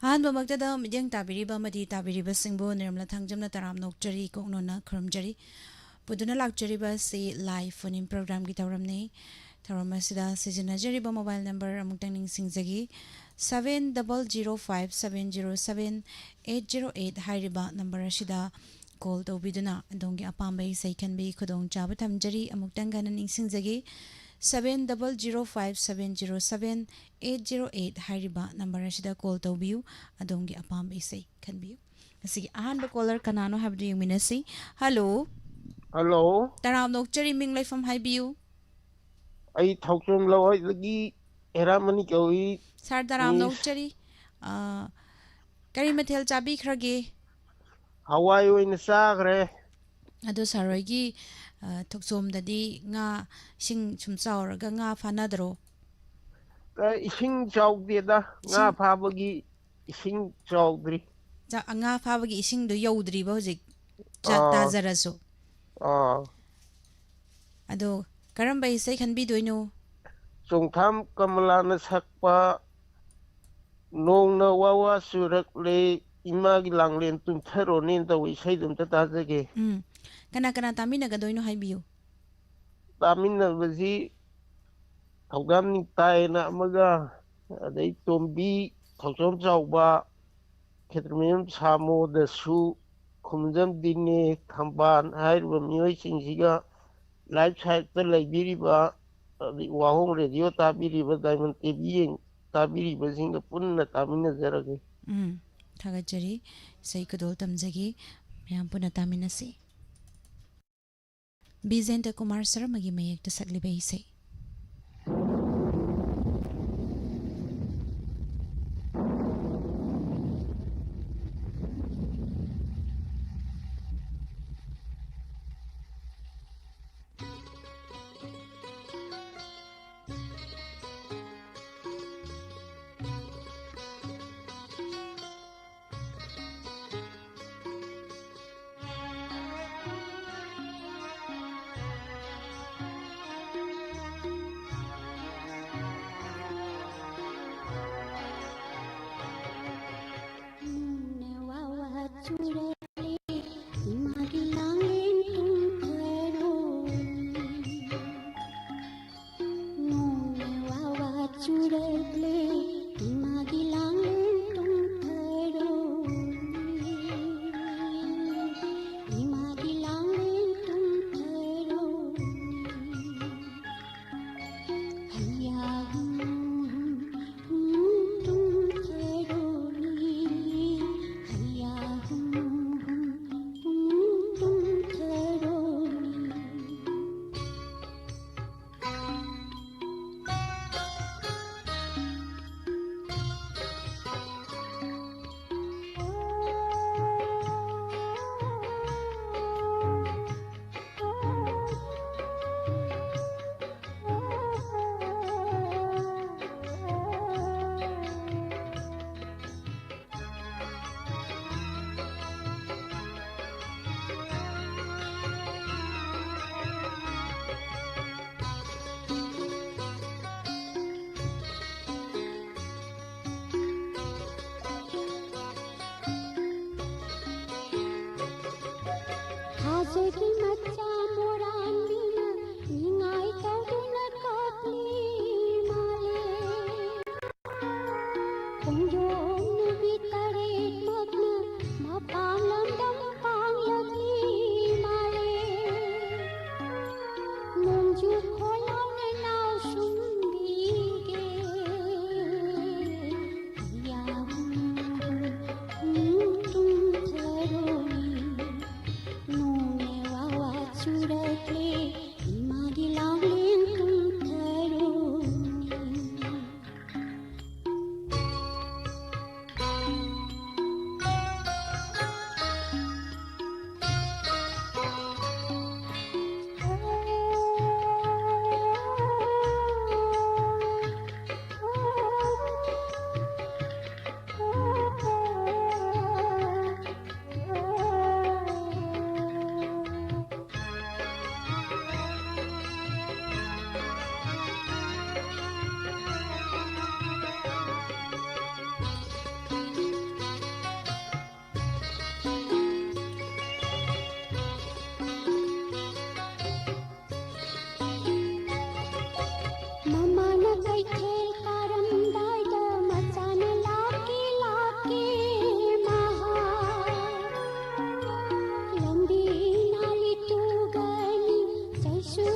ꯑꯍꯥꯟꯕꯃꯛꯇꯗ ꯃꯤꯠꯌꯦꯡ ꯇꯥꯕꯤꯔꯤꯕ ꯑꯃꯗꯤ ꯇꯥꯕꯤꯔꯤꯕꯁꯤꯡꯕꯨ ꯅꯤꯔꯃꯂꯥ ꯊꯥꯡꯖꯝꯅ ꯇꯔꯥꯝ ꯅꯣꯛꯆꯔꯤ ꯀꯣꯛꯅꯣꯟꯅ ꯈꯨꯔꯨꯝꯖꯔꯤ ꯄꯨꯗꯨꯅ ꯂꯥꯛꯆꯔꯤꯕ ꯑꯁꯤ ꯂꯥꯏꯚ ꯐꯣꯟ ꯏꯟ ꯄ꯭ꯔꯣꯒ꯭ꯔꯥꯝꯒꯤ ꯊꯧꯔꯝꯅꯤ ꯊꯧꯔꯝ ꯑꯁꯤꯗ ꯁꯤꯖꯤꯟꯅꯖꯔꯤꯕ ꯃꯣꯕꯥꯏꯜ ꯅꯝꯕꯔ ꯑꯃꯨꯛꯇꯪ ꯅꯤꯡꯁꯤꯡꯖꯈꯤ 7005707808 ꯍꯥꯏꯔꯤꯕ ꯅꯝꯕꯔ ꯑꯁꯤꯗ ꯀꯣꯜ ꯇꯧꯕꯤꯗꯨꯅ ꯑꯗꯣꯝꯒꯤ ꯑꯄꯥꯝꯕ ꯏꯁꯩ ꯈꯟꯕꯒꯤ ꯈꯨꯗꯣꯡꯆꯥꯕ ꯊꯝꯖꯔꯤ ꯑꯃꯨꯛꯇꯪ ꯍꯟꯅ ꯅꯤꯡꯁꯤꯡꯖꯈꯤ 7005707808 ꯍꯥꯏꯔꯤꯕ ꯅꯝꯕꯔ ꯑꯁꯤꯗ ꯀꯣꯜ ꯇꯧꯕꯤꯌꯨ ꯑꯗꯣꯝꯒꯤ ꯑꯄꯥꯝꯕ ꯏꯁꯩ ꯈꯟꯕꯤꯌꯨ ꯉꯁꯤꯒꯤ ꯑꯍꯥꯟꯕ ꯀꯣꯂꯔ ꯀꯅꯥꯅꯣ ꯍꯥꯏꯕꯗꯨ ꯌꯦꯡꯃꯤꯟꯅꯁꯤ ꯍꯜꯂꯣ ꯍꯜꯂꯣ ꯇꯔꯥꯝ ꯅꯣꯛꯆꯔꯤ ꯃꯤꯡ ꯂꯩꯐꯝ ꯍꯥꯏꯕꯤꯌꯨ ꯑꯩ ꯊꯧꯆꯣꯝ ꯂꯋꯥꯏꯗꯒꯤ ꯍꯦꯔꯥꯃꯅꯤ ꯀꯧꯏ ꯁꯥꯔ ꯇꯔꯥꯝ ꯃꯤꯁ ꯅꯣꯛꯆꯔꯤ ꯀꯔꯤ ꯃꯊꯦꯜ ꯆꯥꯕꯤꯈ꯭ꯔꯒꯦ ꯍꯋꯥꯏ ꯑꯣꯏꯅ ꯆꯥꯈ꯭ꯔꯦ ꯑꯗꯣ ꯁꯥꯔ ꯍꯣꯏꯒꯤ ꯊꯣꯛꯆꯣꯝꯗꯗꯤ ꯉꯥ ꯏꯁꯤꯡ ꯁꯨꯝ ꯆꯥꯎꯔꯒ ꯉꯥ ꯐꯥꯅꯗ꯭ꯔꯣ ꯏꯁꯤꯡ ꯆꯥꯎꯗꯦꯗ ꯉꯥ ꯏꯁꯤꯡ ꯐꯥꯕꯒꯤ ꯏꯁꯤꯡ ꯆꯥꯎꯗ꯭ꯔꯤ ꯉꯥ ꯐꯥꯕꯒꯤ ꯏꯁꯤꯡꯗꯣ ꯌꯧꯗ꯭ꯔꯤꯕ ꯍꯧꯖꯤꯛ ꯑꯥ ꯇꯥꯖꯔꯁꯨ ꯑꯥ ꯑꯗꯣ ꯀꯔꯝꯕ ꯏꯁꯩ ꯈꯟꯕꯤꯗꯣꯏꯅꯣ ꯆꯣꯡꯊꯥꯝ ꯀꯃꯂꯥꯅ ꯁꯛꯄ ꯅꯣꯡꯅ ꯋꯥ ꯋꯥ ꯆꯨꯔꯛꯂꯦ ꯏꯃꯥꯒꯤ ꯂꯥꯡꯂꯦꯟ ꯇꯨꯝꯊꯔꯣꯅꯦꯅ ꯇꯧꯕ ꯏꯁꯩꯗꯣ ꯑꯝꯇ ꯇꯥꯖꯒꯦ ꯀꯅꯥ ꯀꯅꯥ ꯇꯥꯃꯤꯟꯅꯒꯗꯣꯏꯅꯣ ꯍꯥꯏꯕꯤꯌꯨ ꯇꯥꯃꯤꯟꯅꯕꯁꯤ ꯊꯧꯗꯥꯝ ꯅꯤꯇꯥꯏꯅ ꯑꯃꯒ ꯑꯗꯩ ꯇꯣꯝꯕꯤ ꯊꯧꯆꯣꯝ ꯆꯥꯎꯕ ꯈꯦꯇ꯭ꯔꯤꯃꯌꯨꯝ ꯁꯥꯃꯣꯗꯁꯨ ꯈꯨꯝꯖꯝ ꯗꯤꯅꯦꯁ ꯈꯝꯕꯥꯟ ꯍꯥꯏꯔꯤꯕ ꯃꯤꯑꯣꯏꯁꯤꯡꯁꯤꯒ ꯂꯥꯏꯐ ꯁꯥꯏꯠꯇ ꯂꯩꯕꯤꯔꯤꯕ ꯑꯗꯩ ꯋꯥꯍꯣꯡ ꯔꯦꯗꯤꯑꯣ ꯇꯥꯕꯤꯔꯤꯕ ꯗꯥꯏꯃꯟ ꯇꯤꯚꯤ ꯇꯥꯕꯤꯔꯤꯕꯁꯤꯡꯒ ꯄꯨꯟꯅ ꯇꯥꯃꯤꯟꯅꯖꯔꯒꯦ ꯊꯥꯒꯠꯆꯔꯤ ꯏꯁꯩ ꯈꯨꯗꯣꯜ ꯇꯝꯖꯒꯦ ꯃꯌꯥꯝ ꯄꯨꯟꯅ ꯇꯥꯃꯤꯟꯅꯁꯤ ꯕꯤꯖꯦꯟꯗ꯭ꯔ ꯀꯨꯃꯥꯔ ꯁꯔꯃꯒꯤ ꯃꯌꯦꯛꯇ ꯁꯛꯂꯤꯕ ꯏꯁꯩ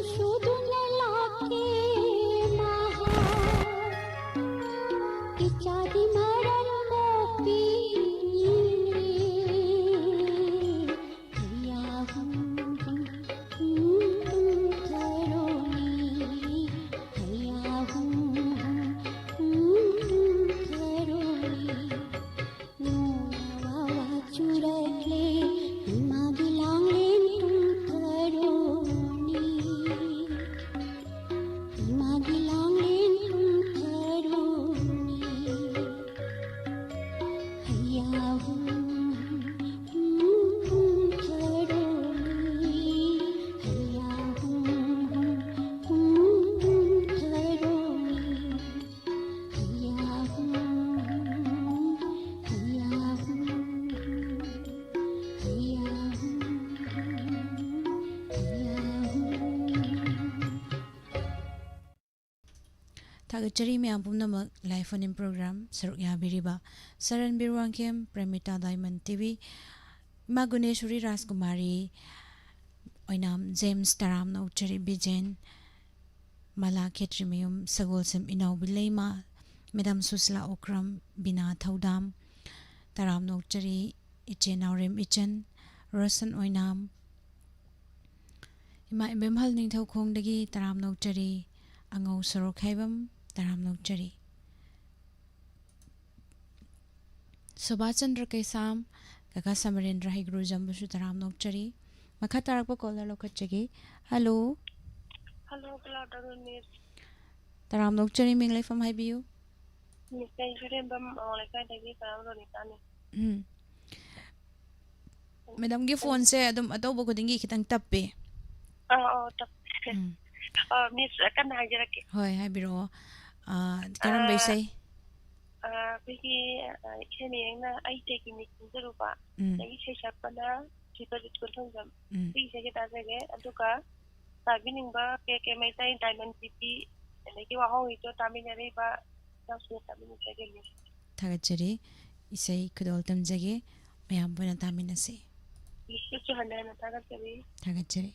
संशोधन लाके महा इचारी मरण Mopi Tagachari miyam pumnamak live phone in program saruk yabiriba Saran Birwangkem Premita Diamond TV Maguneshwari Raskumari Oinam James Taram Nauchari Bijen Mala Ketrimium Sagolsim Inau Bilema Madam Susla Okram Bina Thaudam Taram Nauchari Ichen Aurim Ichen Rosan Oinam Ima Bemhal Ning Thau Khong Dagi Taram Nauchari Angau Sorok Haibam Taram Nauchari Subhachandra Kesam Kaka Samarendra Higru Jambushu Taram Nauchari Makha Tarakpa Kola Lokachagi Hello Hello, good afternoon, Miss. Taram Nauchari Minglay from Hibiu Miss, thank you very much. Like I said, Madam gi phone se adum atobo kudingi kitang tappe Miss, kan hajarake. Hoy habiro karam baisai Bigi kene na ai taking me to Ruba. Nagi shapana chipa discussion jam. Bigi sege tasege aduka sabining ba ke mai tai diamond city nagi wa hong ito taminare ba tasu tamin sege Miss. Tagachari isai kudol tamjage mayam buna taminase Miss chu hanana Tagachari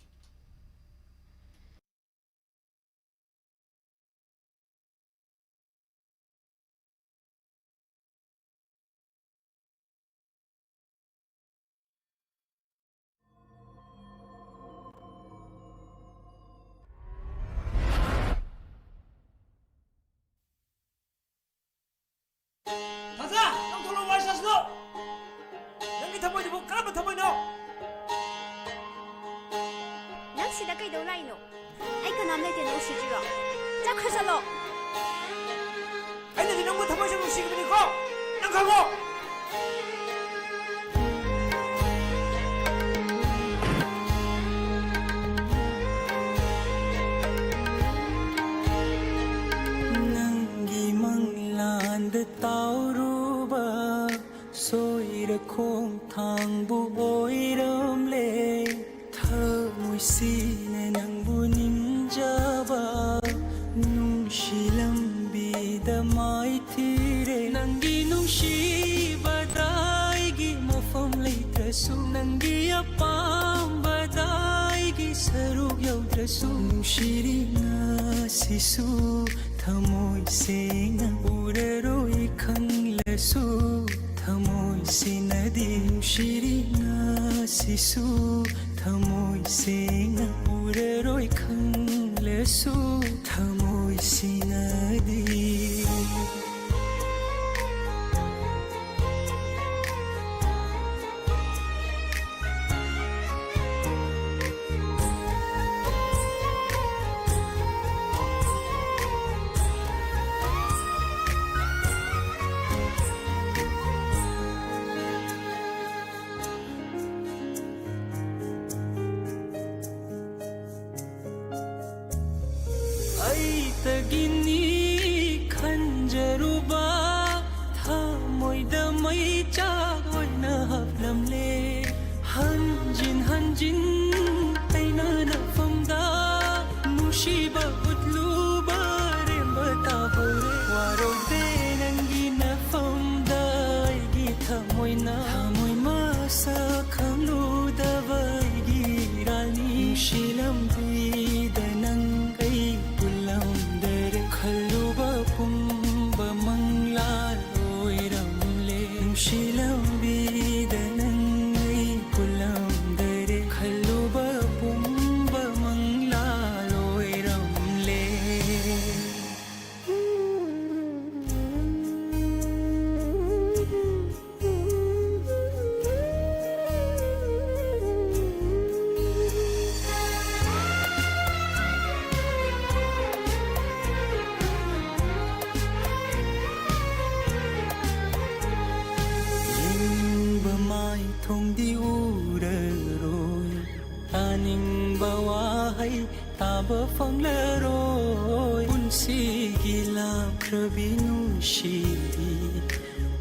Tasa, ang tulong warsas no. Nang itamoy di mo kaba tamoy no. Nang sida kay daw nai no. Ay kanam na din usi jiro. Ja khasalo. Ay na din mo tamoy sa musik ni ko. Nang kago. Tauruba soira khong thang bu oiram le thamoi sine nang bu ninjaba nungsilam bida mai thire nangi nungsi badai gi mafam leitrasu nangi apam badai gi saruk yautrasu nungsiri na sisu thamoi senga ureroi khanglesu thamoi sinadi shiri na sisu thamoi senga ureroi khanglesu thamoi sinadi tagini khanjaruba thamoida mai chagoi na haplam le hanjin aina na famda nushiba utluba remba tabore waro de nangi na famda gi thamoi ma sa khamlu da vai gi rani shilam bi ꯇꯥꯕ ꯐꯪꯂꯔꯣꯏ ꯄꯨꯟꯁꯤꯒꯤ ꯂꯥꯞꯈ꯭ꯔꯕꯤ ꯅꯨꯡꯁꯤꯕꯤ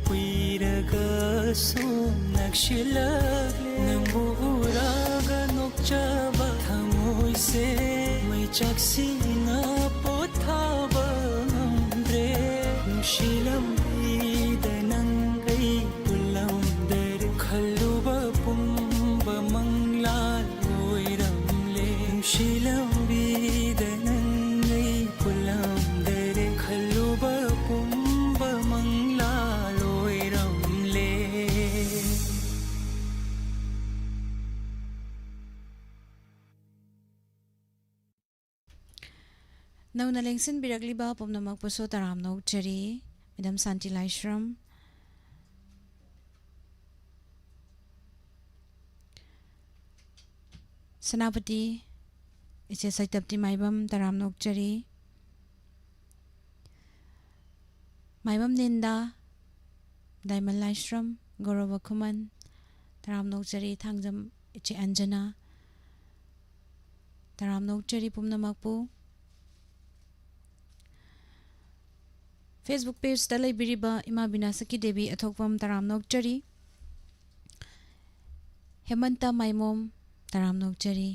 ꯀꯨꯏꯔꯒꯁꯨ ꯅꯛꯁꯤꯜꯂꯛꯂꯦ ꯅꯪꯕꯨ ꯎꯔꯒ ꯅꯣꯛꯆꯕ ꯊꯃꯣꯏꯁꯦ ꯃꯩ ꯆꯥꯛꯁꯤꯟꯅ ꯄꯣꯊꯥꯕ ꯉꯝꯗ꯭ꯔꯦ ꯅꯨꯡꯁꯤ ꯂꯝꯕꯤꯗ ꯅꯪ ꯑꯩ ꯄꯨꯜꯂꯝꯗꯔꯦ ꯈꯜꯂꯨꯕ ꯄꯨꯝꯕ ꯃꯪꯂꯥꯟ ꯑꯣꯏꯔꯝꯂꯦ ꯅꯨꯡꯁꯤ ꯂꯝꯕꯤꯗ ꯅꯪ ꯑꯩ ꯄꯨꯜꯂꯝꯗꯔꯦ ꯈꯜꯂꯨꯕ ꯄꯨꯝꯕ ꯃꯪꯂꯥꯟ ꯑꯣꯏꯔꯝꯂꯦ ꯅꯧꯅ ꯂꯦꯡꯁꯤꯟꯕꯤꯔꯛꯂꯤꯕ ꯄꯨꯝꯅꯃꯛꯄꯨꯁꯨ ꯇꯔꯥꯝꯅ ꯑꯣꯛꯆꯔꯤ ꯃꯦꯗꯥꯝ ꯁꯥꯟꯇꯤ ꯂꯥꯏꯁ꯭ꯔꯝ ꯁꯦꯅꯥꯄꯇꯤ ꯏꯆꯦ ꯁꯩꯇꯞꯇꯤ ꯃꯥꯏꯕꯝ ꯇꯔꯥꯝꯅ ꯑꯣꯛꯆꯔꯤ ꯃꯥꯏꯕꯝ ꯅꯤꯟꯗꯥ ꯗꯥꯏꯃꯟ ꯂꯥꯏꯁ꯭ꯔꯝ ꯒꯧꯔꯕ ꯈꯨꯃꯟ ꯇꯔꯥꯝꯅ ꯑꯣꯛꯆꯔꯤ ꯊꯥꯡꯖꯝ ꯏꯆꯦ ꯑꯟꯖꯅꯥ ꯇꯔꯥꯝꯅ ꯑꯣꯛꯆꯔꯤ ꯄꯨꯝꯅꯃꯛꯄꯨ ꯐꯦꯁꯕꯨꯛ ꯄꯦꯖꯇ ꯂꯩꯕꯤꯔꯤꯕ ꯏꯃꯥ ꯕꯤꯅꯥꯁꯀꯤ ꯗꯦꯕꯤ ꯑꯊꯣꯛꯄꯝ ꯇꯔꯥꯝꯅ ꯑꯣꯛꯆꯔꯤ ꯍꯦꯃꯟꯇ ꯃꯥꯏꯃꯣꯝ ꯇꯔꯥꯝꯅ ꯑꯣꯛꯆꯔꯤ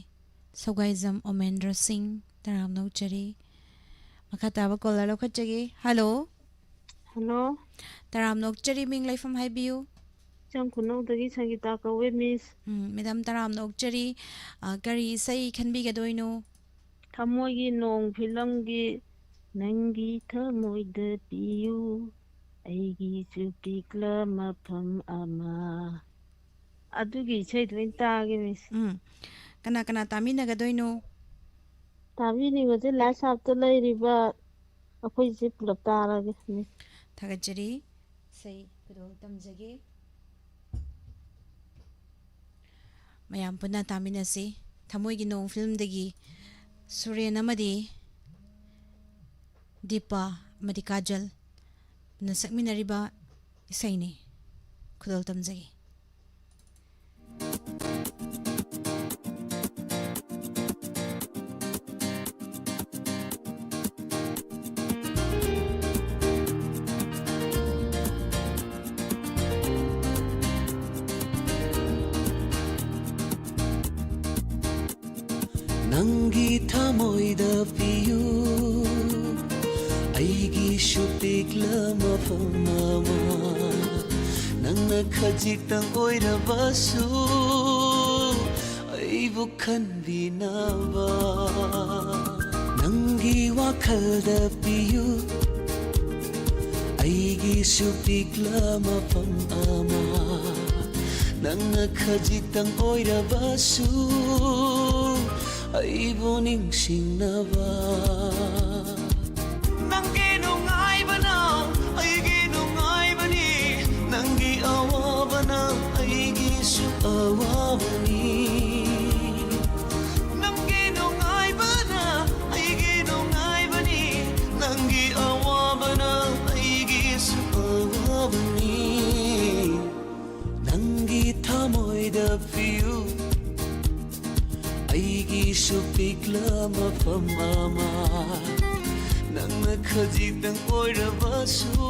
ꯁꯧꯒꯥꯏꯖꯝ ꯑꯣꯃꯦꯟꯗ꯭ꯔ ꯁꯤꯡ ꯇꯔꯥꯝꯅ ꯑꯣꯛꯆꯔꯤ ꯃꯈꯥ ꯇꯥꯕ ꯀꯣꯂꯔ ꯂꯧꯈꯠꯆꯒꯦ ꯍꯜꯂꯣ ꯍꯜꯂꯣ ꯇꯔꯥꯝꯅ ꯑꯣꯛꯆꯔꯤ ꯃꯤꯡ ꯂꯩꯐꯝ ꯍꯥꯏꯕꯤꯌꯨ ꯆꯝ ꯈꯨꯅꯧꯗꯒꯤ ꯁꯪꯒꯤꯇꯥ ꯀꯧꯋꯦ ꯃꯤꯁ ꯃꯦꯗꯥꯝ ꯇꯔꯥꯝꯅ ꯑꯣꯛꯆꯔꯤ ꯀꯔꯤ ꯏꯁꯩ ꯈꯟꯕꯤꯒꯗꯣꯏꯅꯣ ꯊꯃꯣꯏꯒꯤ ꯅꯣꯡ ꯐꯤꯂꯝꯒꯤ ꯅꯪꯒꯤ ꯊꯃꯣꯏꯗ ꯄꯤꯌꯨ ꯑꯩꯒꯤꯁꯨ ꯄꯤꯛꯂ ꯃꯐꯝ ꯑꯃ ꯑꯗꯨꯒꯤ ꯏꯁꯩꯗꯣ ꯑꯣꯏꯅ ꯇꯥꯒꯦ ꯃꯤꯁ ꯀꯅꯥ ꯀꯅꯥ ꯇꯥꯃꯤꯟꯅꯒꯗꯣꯏꯅꯣ ꯇꯥꯕꯤꯅꯤꯡꯕꯁꯦ ꯂꯥꯏꯁ ꯍꯥꯞꯇ ꯂꯩꯔꯤꯕ ꯑꯩꯈꯣꯏꯁꯦ ꯄꯨꯂꯞ ꯇꯥꯔꯒꯦ ꯃꯤꯁ ꯊꯥꯒꯠꯆꯔꯤ ꯏꯁꯩ ꯈꯨꯗꯣꯜ ꯇꯝꯖꯒꯦ ꯃꯌꯥꯝ ꯄꯨꯟꯅ ꯇꯥꯃꯤꯟꯅꯁꯤ ꯊꯃꯣꯏꯒꯤ ꯅꯣꯡ ꯐꯤल्मꯗꯒꯤ ꯁꯨꯔꯦꯟ ꯑꯃꯗꯤ ꯗꯤꯄꯥ ꯑꯃꯗꯤ ꯀꯥꯖꯜ ꯅ ꯁꯛꯃꯤꯟꯅꯔꯤꯕ ꯏꯁꯩꯅꯤ ꯈꯨꯗꯣꯜ ꯇꯝꯖꯒꯦ ꯅꯪꯒꯤ ꯊꯃꯣꯏꯗ ꯄꯤꯌꯨ ꯑꯩꯒꯤꯁꯨ ꯄꯤꯛꯂ ꯃꯐꯝ ꯑꯃ ꯅꯪꯅ ꯈꯖꯤꯛꯇꯪ ꯑꯣꯏꯔꯕꯁꯨ ꯑꯩꯕꯨ ꯈꯟꯕꯤꯅꯕ ꯅꯪꯒꯤ ꯋꯥꯈꯜꯗ ꯄꯤꯌꯨ ꯑꯩꯒꯤꯁꯨ ꯄꯤꯛꯂ ꯃꯐꯝ ꯑꯃ ꯅꯪꯅ ꯈꯖꯤꯛꯇꯪ ꯑꯣꯏꯔꯕꯁꯨ ꯑꯩꯕꯨ ꯅꯤꯡꯁꯤꯡꯅꯕ ꯅꯪꯒꯤ ꯅꯨꯡꯉꯥꯏꯕꯅ ꯑꯩꯒꯤ ꯅꯨꯡꯉꯥꯏꯕꯅꯤ ꯅꯪꯒꯤ ꯑꯋꯥꯕꯅ ꯑꯩꯒꯤꯁꯨ ꯑꯋꯥꯕꯅꯤ ꯅꯪꯒꯤ ꯅꯨꯡꯉꯥꯏꯕꯅ ꯑꯩꯒꯤ ꯅꯨꯡꯉꯥꯏꯕꯅꯤ ꯅꯪꯒꯤ ꯑꯋꯥꯕꯅ ꯑꯩꯒꯤꯁꯨ ꯑꯋꯥꯕꯅꯤ ꯅꯪꯒꯤ ꯊꯃꯣꯏꯗ ꯄꯤꯌꯨ ꯑꯩꯒꯤꯁꯨ ꯄꯤꯛꯂ ꯃꯐꯝ ꯑꯃ ꯅꯪꯅ ꯈꯖꯤꯛꯇꯪ ꯑꯣꯏꯔꯕꯁꯨ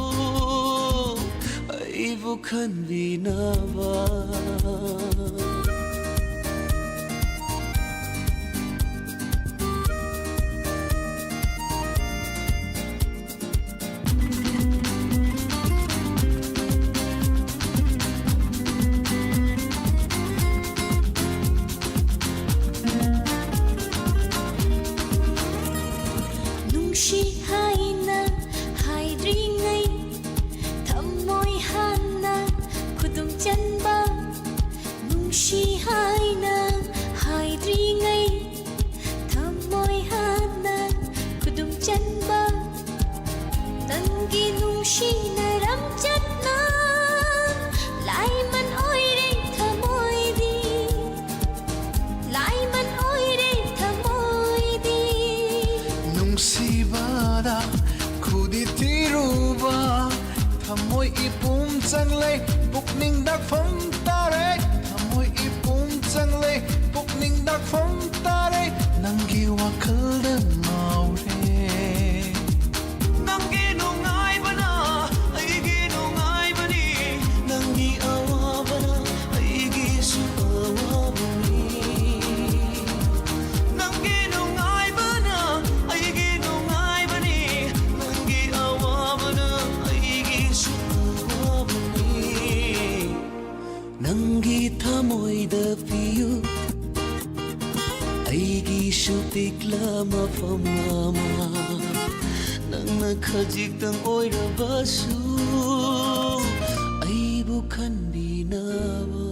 ꯑꯩꯕꯨ ꯈꯟꯕꯤꯅꯕ ꯅꯪꯒꯤ ꯋꯥꯈꯜꯗ ꯃꯐꯝ ꯑꯃ ꯅꯪꯅ ꯈꯖꯤꯛꯇꯪ ꯑꯣꯏꯔꯕꯁꯨ ꯑꯩꯕꯨ ꯈꯟꯕꯤꯅꯕ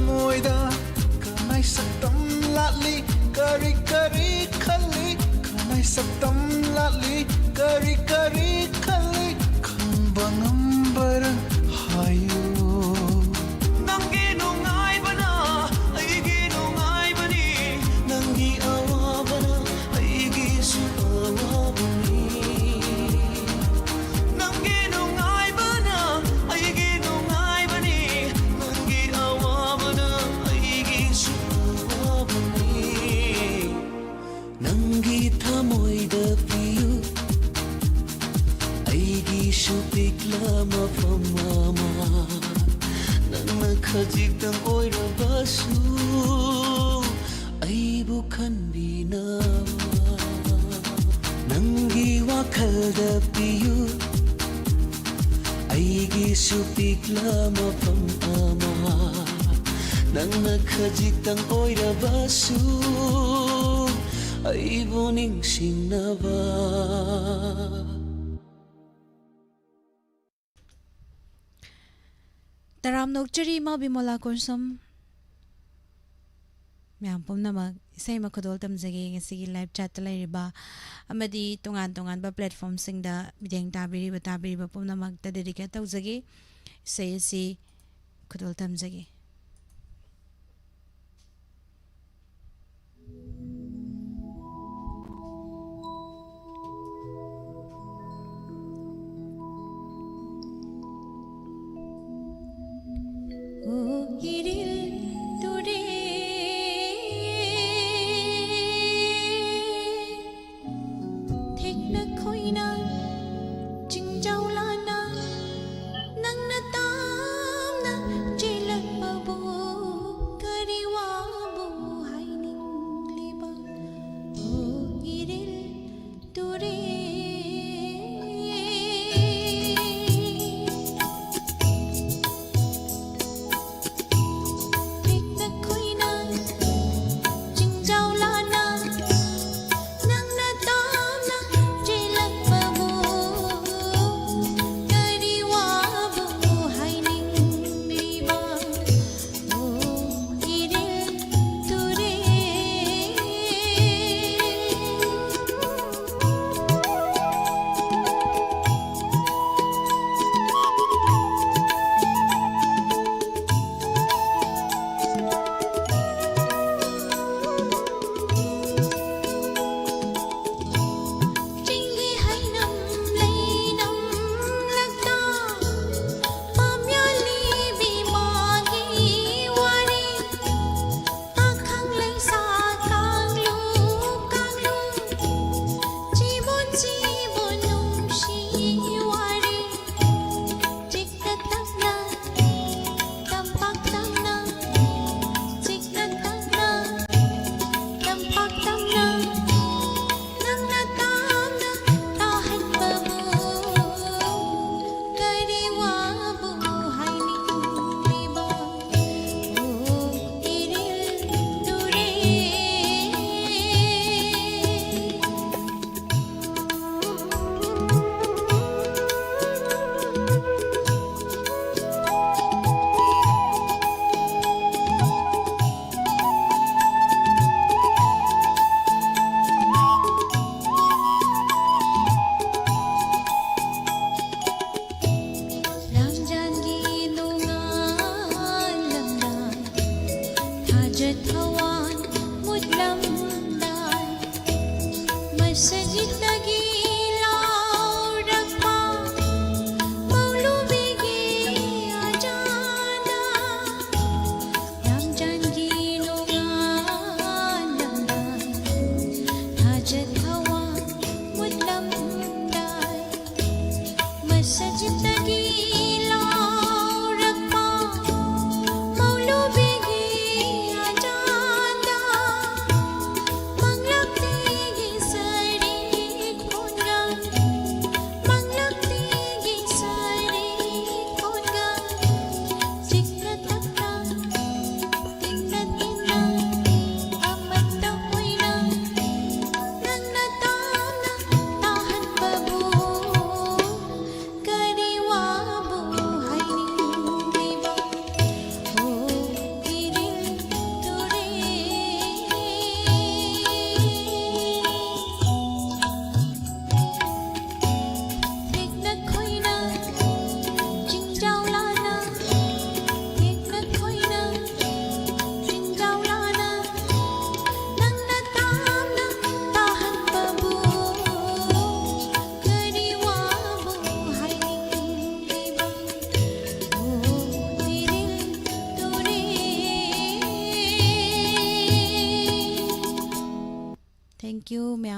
Moida, kanai saktam latli, kari kari khali, kanai saktam latli, kari kari khali, khambangambar hayu. Nangi nungai bana, aigi nungai bani, nangi awa bana, aigi su awa bani. Nangi nungai bana, aigi nungai bani, nangi awa bana, aigi su awa bani. Nangi thamoida piyu, aigi su pikla mafam ama. Nangna khajitang oirabasu aibu khanbinaba Nangi wakhalda piyu aigi su pikla mafam ama Nangna khajitang oirabasu aibu ningsingnaba Taram nokchari ma bimola konsum myam pumnamak isai makhodol tamjage ngasigi live chat lairiba amadi tongan ba platform singda mideng tabiri pumnamak ta dedicate tawjage isai si khodol tamjage iril ture thekna khoina chingjaulana nangna tamna jelakpa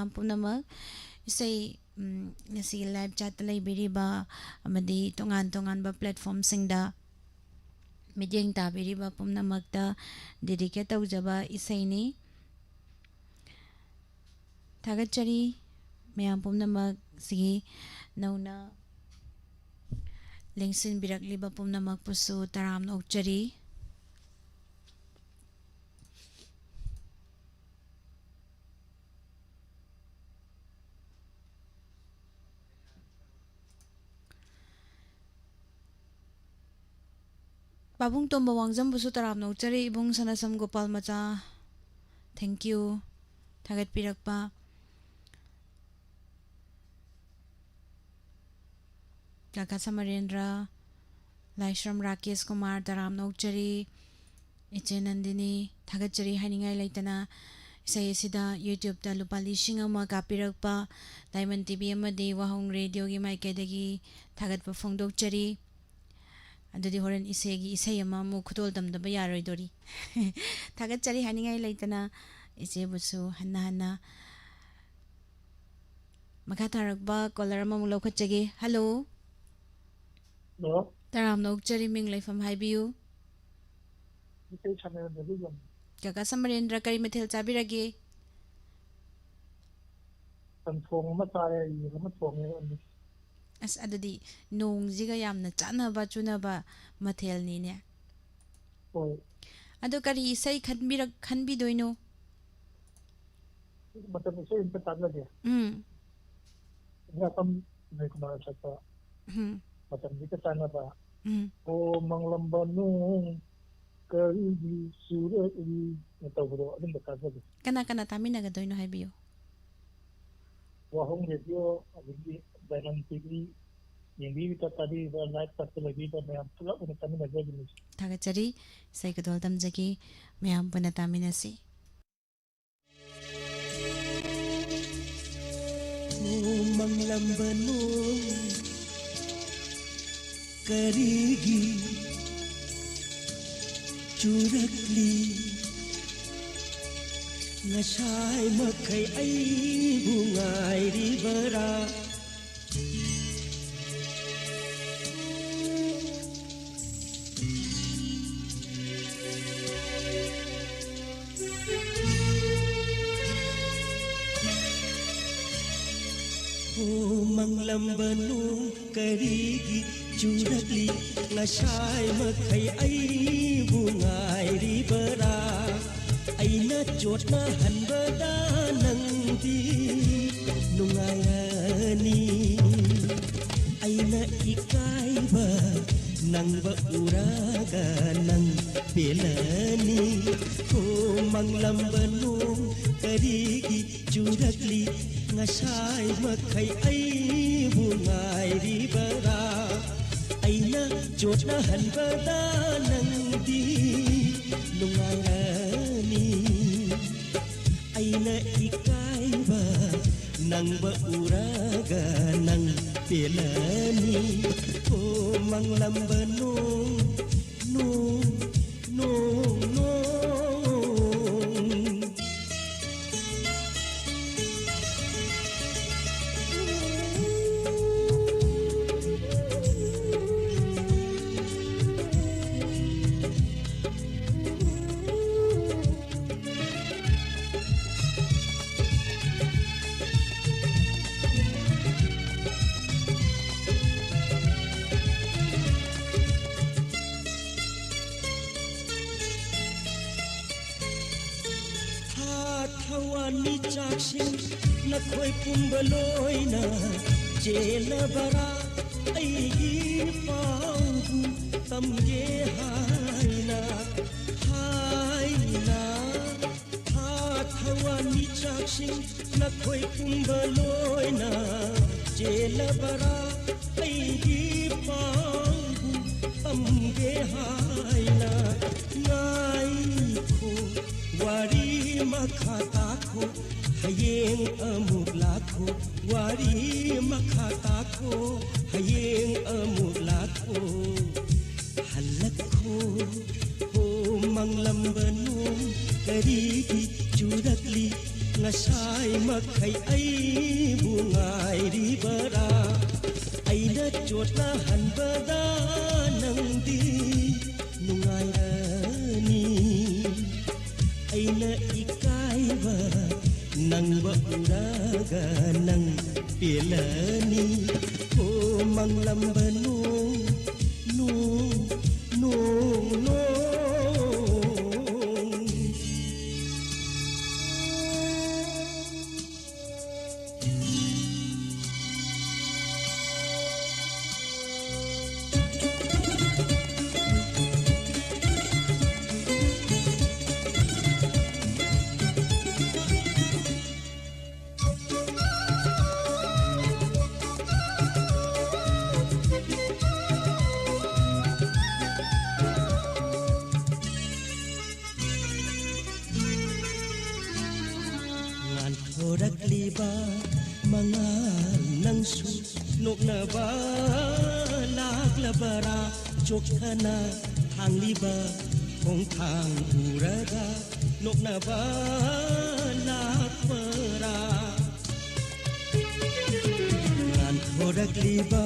ma'am पुनमक इसे ngasi live chat leibiriba amadi tongan tongan ba platform singda midyeng tabiriba pumnamakta dedicate tawjaba isaini thagachari mayam pumnamak sigi nauna lengsin birakliba pumnamak pusu taram nokchari Babung Tomba Wangjam Busu Taram Nokchari Ibung Sanasam Gopal Macha thank you thagat pirakpa Kaka Samarendra Laishram Rakesh Kumar Taram Nokchari Iche Nandini Thagachari Haningai Laitana Isai Sida YouTube ta lupa lising ama kapirakpa Diamond TV amadi Wahong Radio gi maikadagi thagat pa phongdokchari adudi horen isegi isai ama mu khutol damdaba yaroi dori thagat chari haningai leitana ise busu hanna hanna makha tarakba caller ama mu lokhachage hello hello taram nok chari ming leifam haibiu isai channel de bigam kaka samarendra kari methel chabirage tanthong ma tare yi ma thong ni as adudi nong jiga yamna chana ba chuna ba mathel ni ne oi ado kari isai khanbi doino matam isai in ta lage ya tam ne kuma chata matam ji ta na ba o manglamba nu kari ji sure ni ta bro adin ta lage kana kana tamina ga doino haibiyo Wahong Radio abigi Diamond TV yengbi ta tadi ba live ta lagi ba me am pula ne tamina ga ni thagachari sai ka dol damjagi mayam puna tamina si manglambanu karigi churakli ngasai makai ai bungai ribara manglambanu karigi churakli ngasai makai ai bungai ribara aina chotna hanbada nangdi nungayani aina ikaiba nangba uraga nang pelani ko manglambanu karigi churakli ngasai makai ai bungai ribara aina chotna hanbada nangdi nungayani aina ikaiba nangba uraga nang pelani ko manglambanu no no no thawani chakshin na khoi pumbaloina chela bara aigi pau tamge haina haina thawani chakshin na khoi pumbaloina chela bara aigi pau tamge haina ngai kho wari makhata ko hayeng amuk lakho wari makhata ko hayeng amuk lakho halakho ho manglambanu karigi churakli ngasai makai ai bungai ribara aina chotna hanbada nangdi nungai ani aina ikaiba nangba uraga nang pelani o manglam banu no no no liba mga nangsu nok na ba laklabara chokana hang liba kong thang uraga nok na ba lakbara ngan thorak liba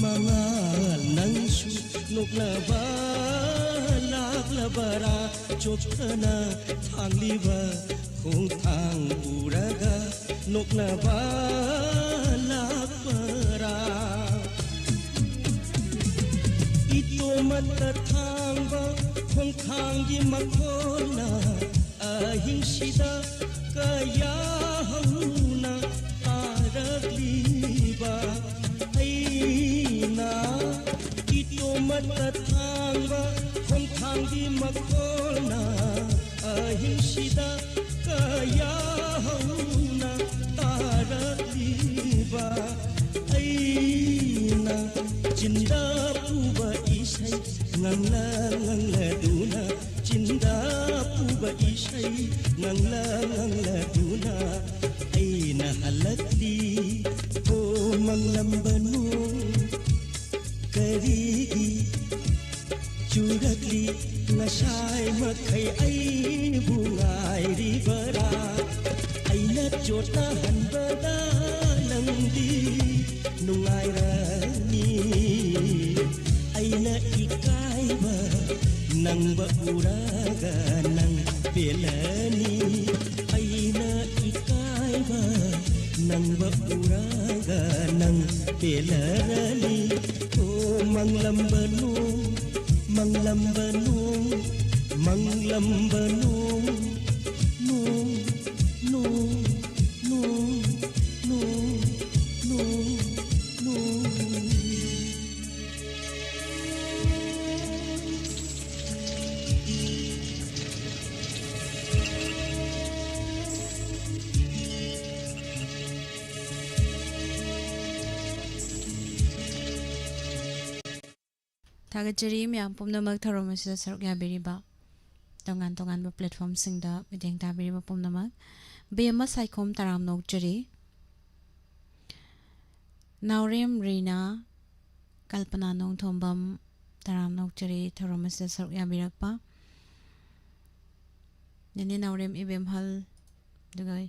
mga nangsu nok na ba laklabara chokana hang liba kong thang uraga nok na ba lakbara ito matathang ba kong thang gi makona ahing sida kaya hauna aragli ba aina ito matathang ba kong thang gi makona ahing sida kaya hauna taraliba aina jinda puba isai ngangla ngangla duna jinda puba isai ngangla ngangla duna aina halakli o manglam banu karigi churakli ngasai makai ai bungai ribara aina chota hanbada nangdi nungai rani aina ikaiba nangba uraga nang pelani aina ikaiba nangba uraga nang pelani o manglam banu manglam banu manglam banu no no no no no no Tagajari miyam pumnamak tharom asida saruk yabiriba tongan tongan ba platform singda mideng tabiriba pumnamak bema saikom taram nokjari naurem rina kalpana nong thombam taram nokjari tharom asida saruk yabirakpa nene naurem ibem hal dugai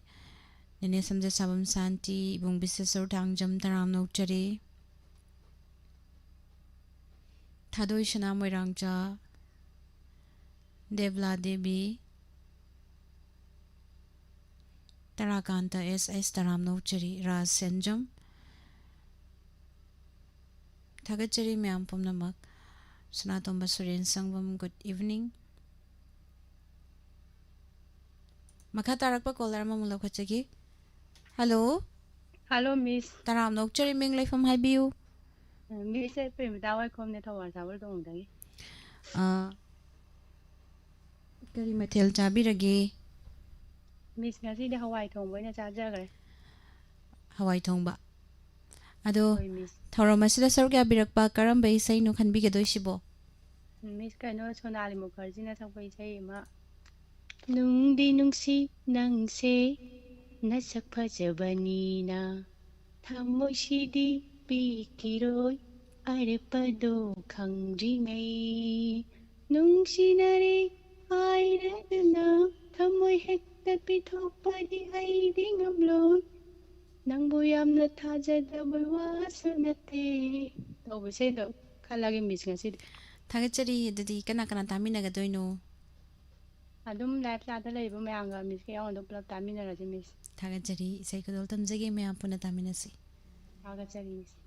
nene samja sabam santi ibung bisesur tangjam taram nokjari Thadoi Shana Moirangja Devla Devi Tarakanta S.S. Taram Nokchari Raz Senjam Thagachari Myam Pumnamak Sanatomba Suryan Sangvam good evening Makha Tarakpa Kolarma Mulakachagi Hello Hello Miss Taram Nokchari Ming Life from Hibiu Miss Primita welcome ne thawar sawal dong dagi Kari mathel chabirage Miss ngasi de hawai thong boina chajagre Hawai thongba Ado Tharom asida saruk yabirakpa karamba isai no khanbigedoi sibo Miss kaino Sonali Mukherjee na sakpai isai ma Nungdi nungsi nangse nasak phajabanina thamoi sidi pikiroi arepado khangringai nungsinare airadna thamoi hekta ꯍꯦꯛꯇ ꯄꯤꯊꯣꯛꯄꯗꯤ ꯑꯩꯗꯤ ꯉꯝꯂꯣꯏ ꯅꯪꯕꯨ ꯌꯥꯝꯅ ꯊꯥꯖꯗꯕ ꯋꯥꯁꯨ ꯅꯠꯇꯦ ꯇꯧꯕ ꯏꯁꯩꯗꯣ ꯈꯜꯂꯒꯦ ꯃꯤꯁ ꯉꯁꯤꯗꯤ ꯊꯥꯒꯠꯆꯔꯤ ꯑꯗꯨꯗꯤ ꯀꯅꯥ ꯀꯅꯥ ꯇꯥꯃꯤꯟꯅꯒꯗꯣꯏꯅꯣ ꯑꯗꯨꯝ ꯂꯥꯏꯞ ꯆꯥꯠꯇ ꯂꯩꯔꯤꯕ ꯃꯌꯥꯝꯒ ꯃꯤꯁꯀ ꯌꯥꯎꯅ ꯄꯨꯂꯞ ꯇꯥꯃꯤꯟꯅꯔꯁꯤ ꯃꯤꯁ ꯊꯥꯒꯠꯆꯔꯤ ꯏꯁꯩ ꯈꯨꯗꯣꯜ ꯇꯝꯖꯒꯦ ꯃꯌꯥꯝ ꯄꯨꯟꯅ ꯇꯥꯃꯤꯟꯅꯁꯤ ꯊꯥꯒꯠꯆꯔꯤ ꯃꯤꯁ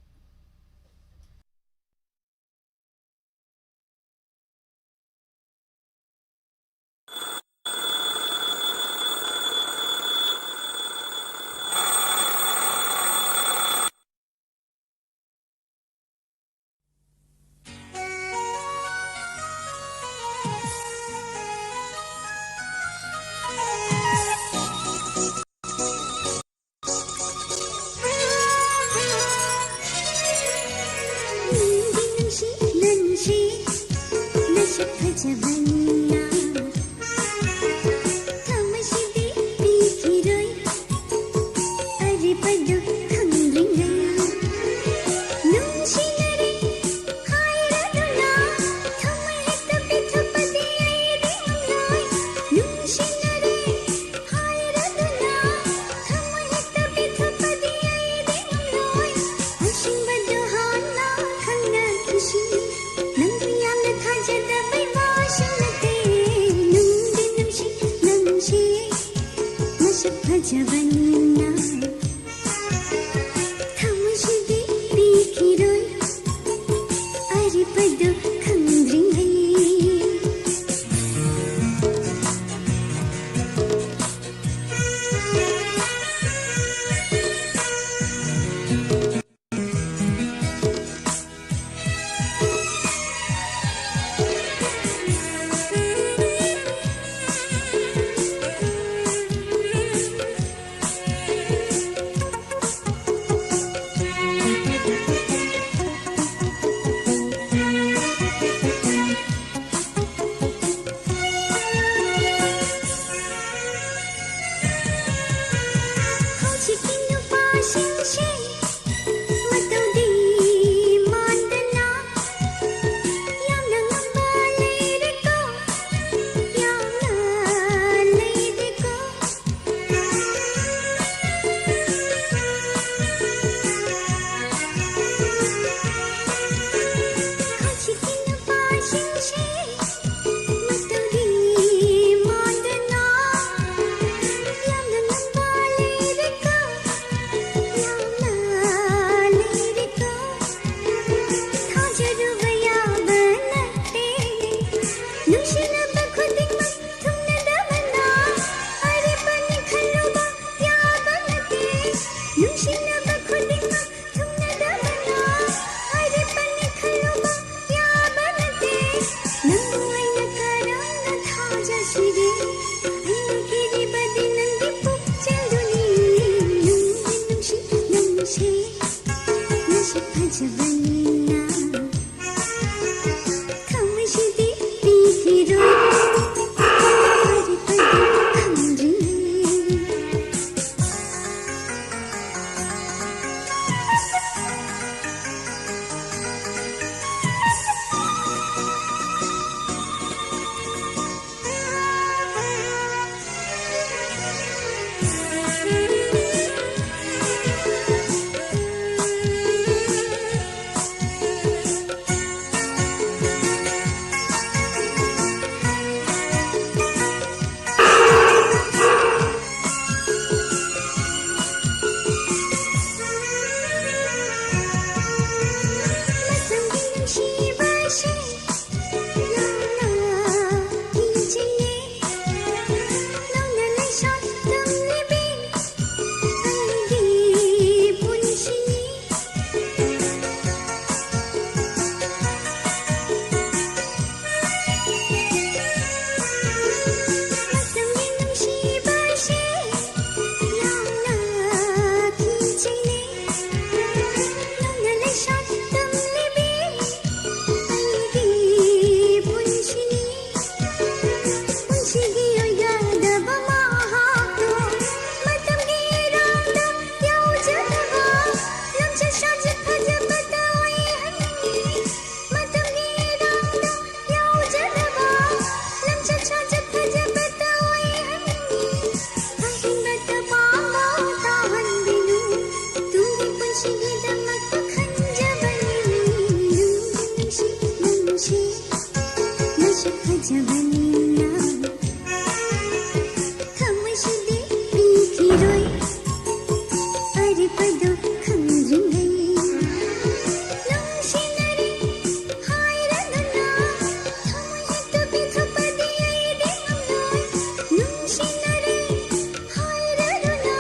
फजबनिया थमशदे पीखिरोय अरे पदो खंजिंगै नोशिनरे हायरदना थमहित बिथपदियै देंगलोय नोशिनरे हायरदना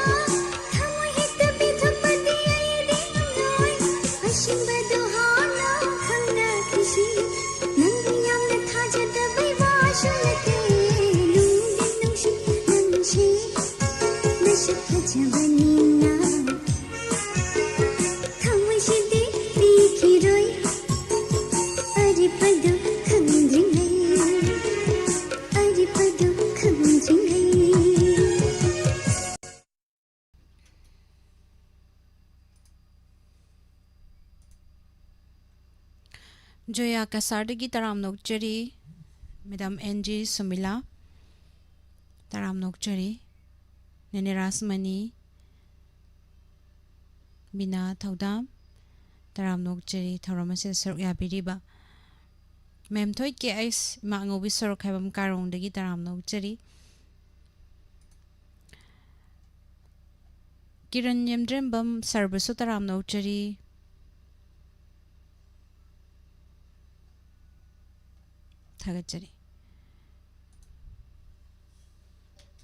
थमहित बिथपदियै देंगलोय अशिंबदो हाना खंगा खिसी नंगियाम थाजदबै वाशुनते लुंगे नोशि नंशि नश फजबनिया थमशदे पीखिरोय अरे पदो खंजिंगै अरे पदो खंजिंगै जोया कसारदगी तराम नोकचरी मैडम एनजी सुमिला तराम नोकचरी नेने रासमणी बिना थौदाम तराम नोकचरी थौरमसे सरुक याबिरिबा मैम थोई के आइस मांगोबी सरुक हैबम कारोंदगी तराम नोकचरी किरण यमद्रेंबम सर्वसु तराम नोकचरी थागतचरी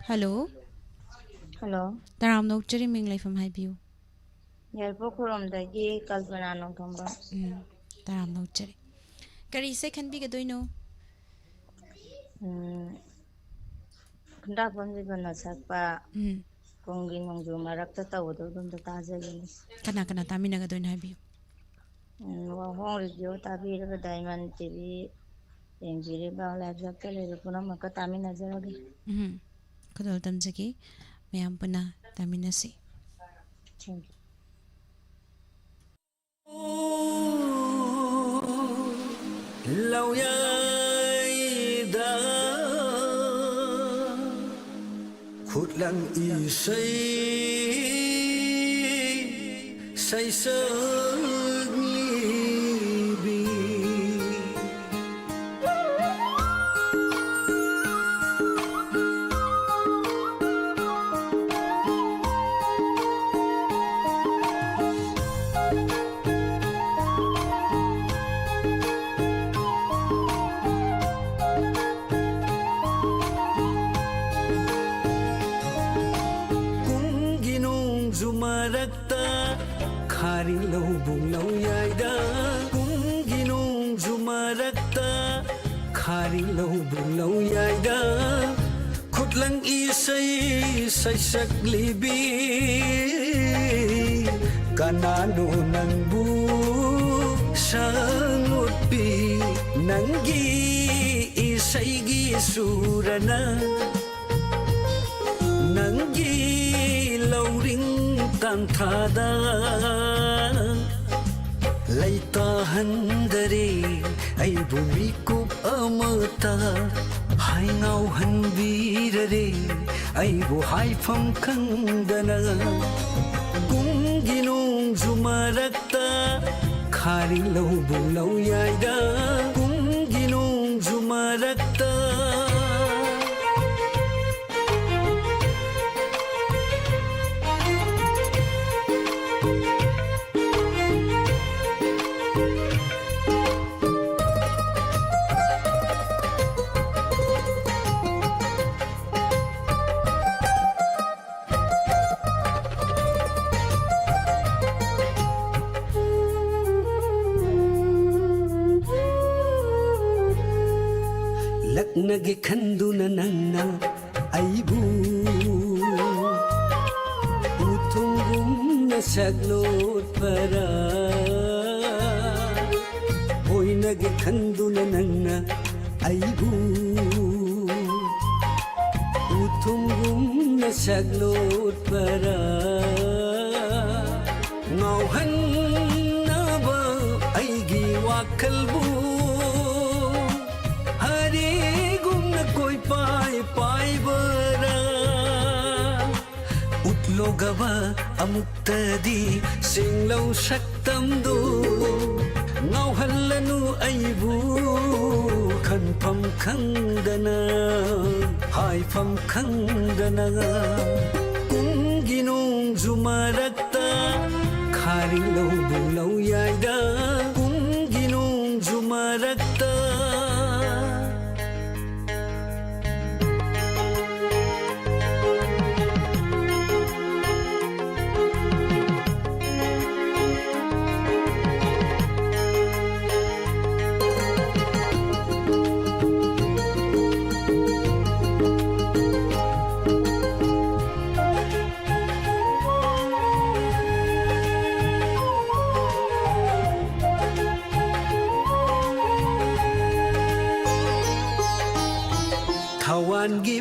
हेलो हेलो तराम नोकचरी मिंग लाइफम हाइबियू यारपो खुरमदगी कल्पना नोंथंबा तराम नोकचरी करी से खनबिगदोइनो खुंदाफमजी बना सकपा कोंगी नोंजु मरक्ता तवदो दुमदा ताजगिनी कना कना तामिनगदोइनो हाइबियू वाहों रेडियो ताबीरबा डायमंड टीवी एंजिरिबा लाइव जक्के ले पुनमका तामिनजरगे खुदल तमजगी मैम पुना तामिनसी thank you Lauyayda khutlang isay say saglibi Zumarakta khari lau bung lau yaida kunginong zumarakta khari lau bung lau yaida khutlang isay say saglibi kanano nang bu sangutpi nanggi isay gi surana nanggi lauring tanthada laita handare ai bumi kup amata hai ngau hanbirare ai bu hai pham khangdana kunginong zumarakta khari lau bu lau yaida kunginong zumarakta laknage khanduna nanna aibu utungum na saglot para oinage khanduna nanna aibu utungum na saglot para ngauhan na ba aigi wakalbu Logaba amuktadi singlaw saktamdo ꯉꯥꯎꯍꯜꯂꯅꯨ ꯑꯩꯕꯨ ꯈꯟꯐꯝ ꯈꯪꯗꯅ ꯍꯥꯏꯐꯝ ꯈꯪꯗꯅ ꯀꯨꯝꯒꯤ ꯅꯣꯡꯖꯨ ꯃꯔꯛꯇ ꯈꯥꯔꯤꯡ ꯂꯧꯕꯨ ꯂꯧ ꯌꯥꯏꯗ ꯀꯨꯝꯒꯤ ꯅꯣꯡꯖꯨ ꯃꯔꯛꯇ Tawangi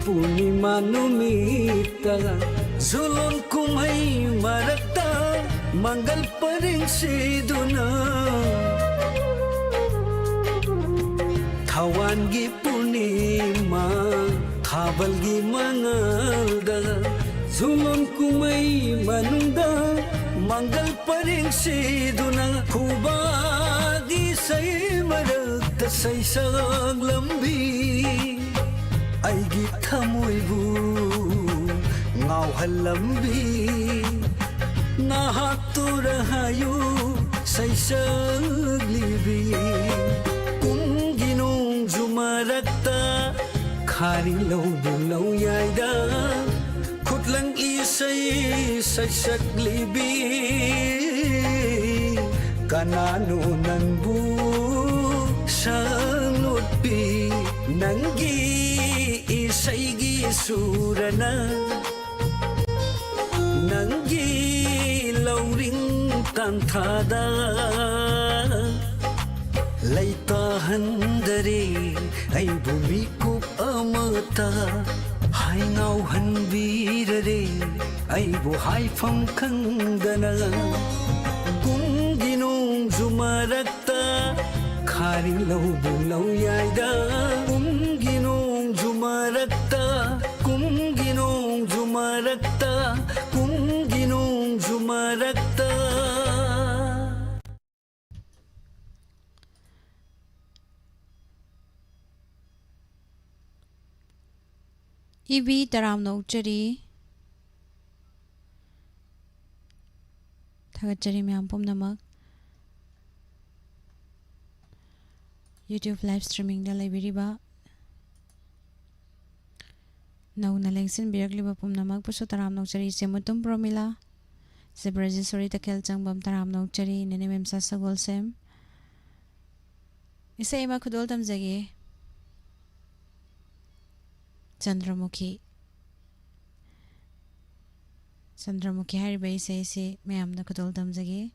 Purnima numita Zulon kumay marakta Manggal pa rin siduna Tawangi Purnima Kabalgi mangalda Zulon kumay manunda Manggal pa rin siduna Kubagi say marakta say sang lambi Aigi thamoibu ngauhalambi nahaturahayu saisaglibi kumginong jumarakta kharing lau yaida khutlang isay saisaglibi kanano nanbu sanutpi nangi isaygi surana nangi lauring kanthada laitahandare ay bumikup amata hay ngauhanbirare ay buhay famkangdana kumginong jumarakta Karing laubong lauyayda Kumginong jumarakta Kumginong jumarakta Kumginong jumarakta Ibi taram nokchari Thagachari miyam pumnamak YouTube live streaming da laibiriba nauna lengsin birakliba pumnamak puso taram nokchari semutum promila zebraji sori takel changbam taram nokchari nenemem sa sagol sem isai ma khudol tamjage Chandramukhi hariba isai se mayamna khudol tamjage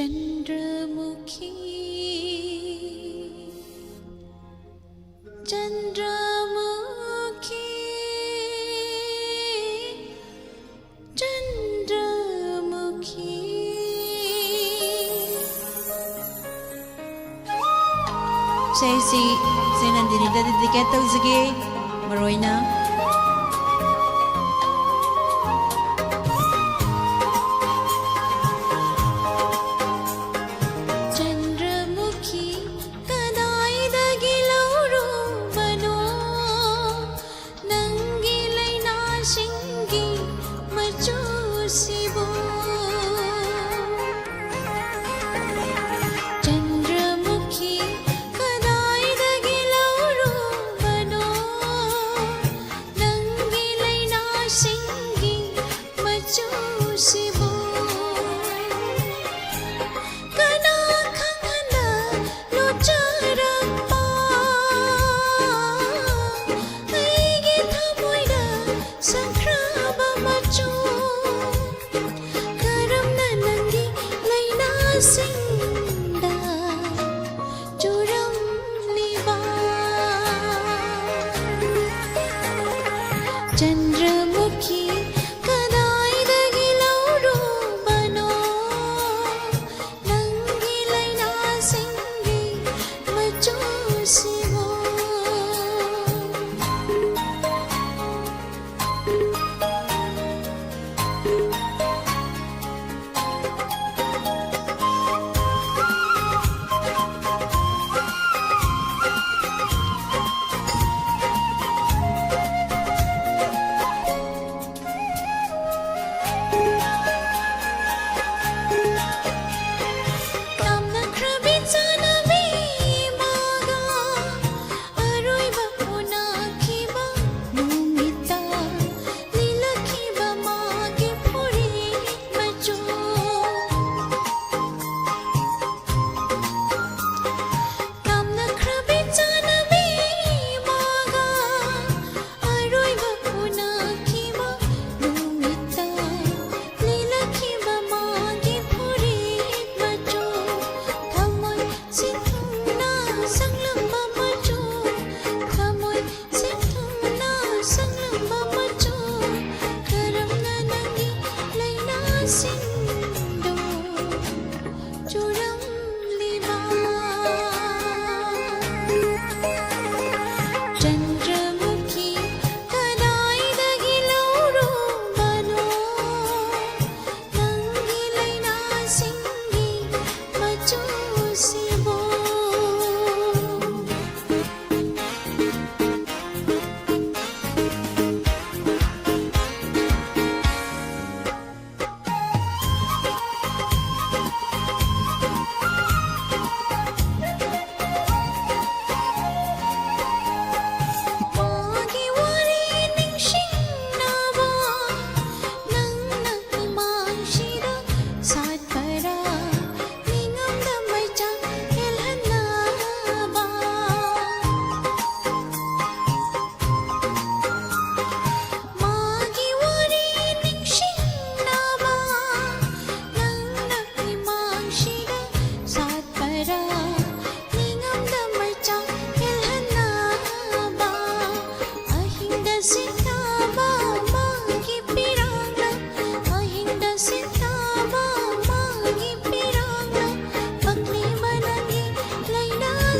Chandramukhi Chandramukhi Chandramukhi Say nandini dediket tawzage maroina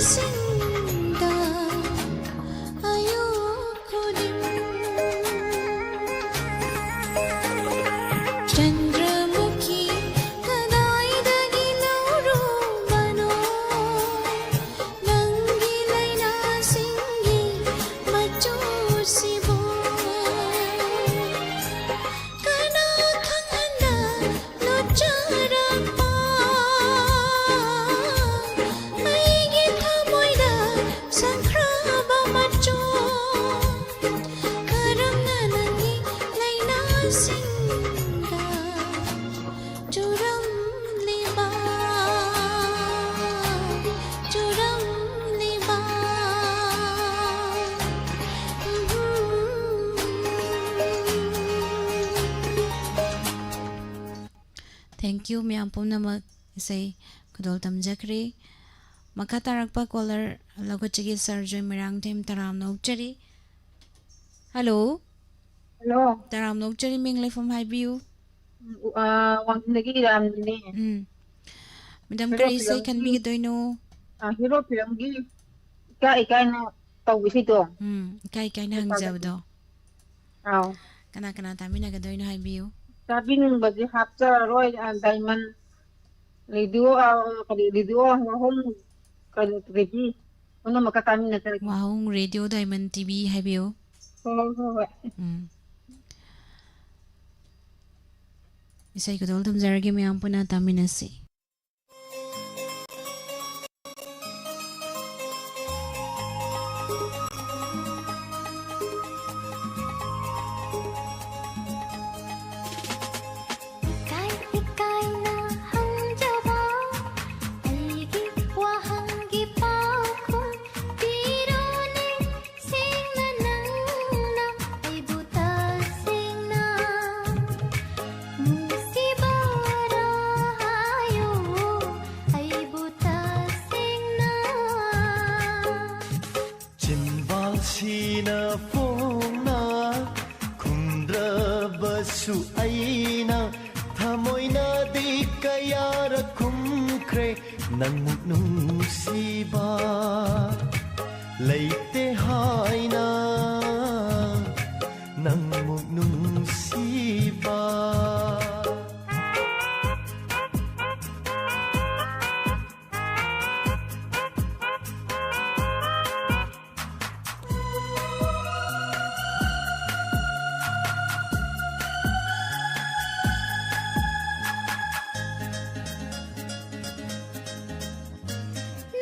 ꯁꯤꯡꯗ ꯑꯌꯨꯛ ꯈꯨꯗꯤꯡ ꯆꯟꯗ꯭ꯔꯃꯨꯈꯤ ꯀꯗꯥꯏꯗꯒꯤ ꯂꯧꯔꯨꯕꯅꯣ ꯅꯪꯒꯤ ꯂꯩꯅꯥꯁꯤꯡꯒꯤ ꯃꯆꯨꯁꯤꯕꯨ ꯀꯅꯥ ꯈꯪꯍꯟꯅ ꯂꯣꯠꯆꯔꯛꯄ ꯑꯩꯒꯤ ꯊꯃꯣꯏꯗ ꯁꯪꯈ꯭ꯔꯕ ꯃꯆꯨ ꯀꯔꯝꯅ ꯅꯪꯒꯤ ꯂꯩꯅꯥꯁꯤꯡꯗ ꯆꯨꯔꯝꯂꯤꯕ Thank you miyam pumnamak isay kudol tamjakri makha tarakpa caller lagotchigi sarjoy mirang tim taram nokchari. Hello Hello. taram nokchari mingle from Highview. Wangsinagi ramdini. Madam Hello, kari isay hello. kan bigitoyno. Hero filmgi ika na tawbisito. Ikay na hangjawdo. Aw. Kana tami nagadoyno Highview. Sabi nung bagi hapsa roy diamond radio home kadi ano makatami na talaga. Wahong Radio Diamond TV Highview. Oo. Isay kudol tamjaragi miyam puna tami nasi. ikay na hangjaba aigi wahanggi pakhum tirone singna nangna ay buta singna musibara hayo ay buta singna चिंबाल सीना फोना खुंद्रा बसु आईना थमोइना दी कयार खुमख्रे नंगमुक नुसीबा लेते हाइना नंगमुक नुसीबा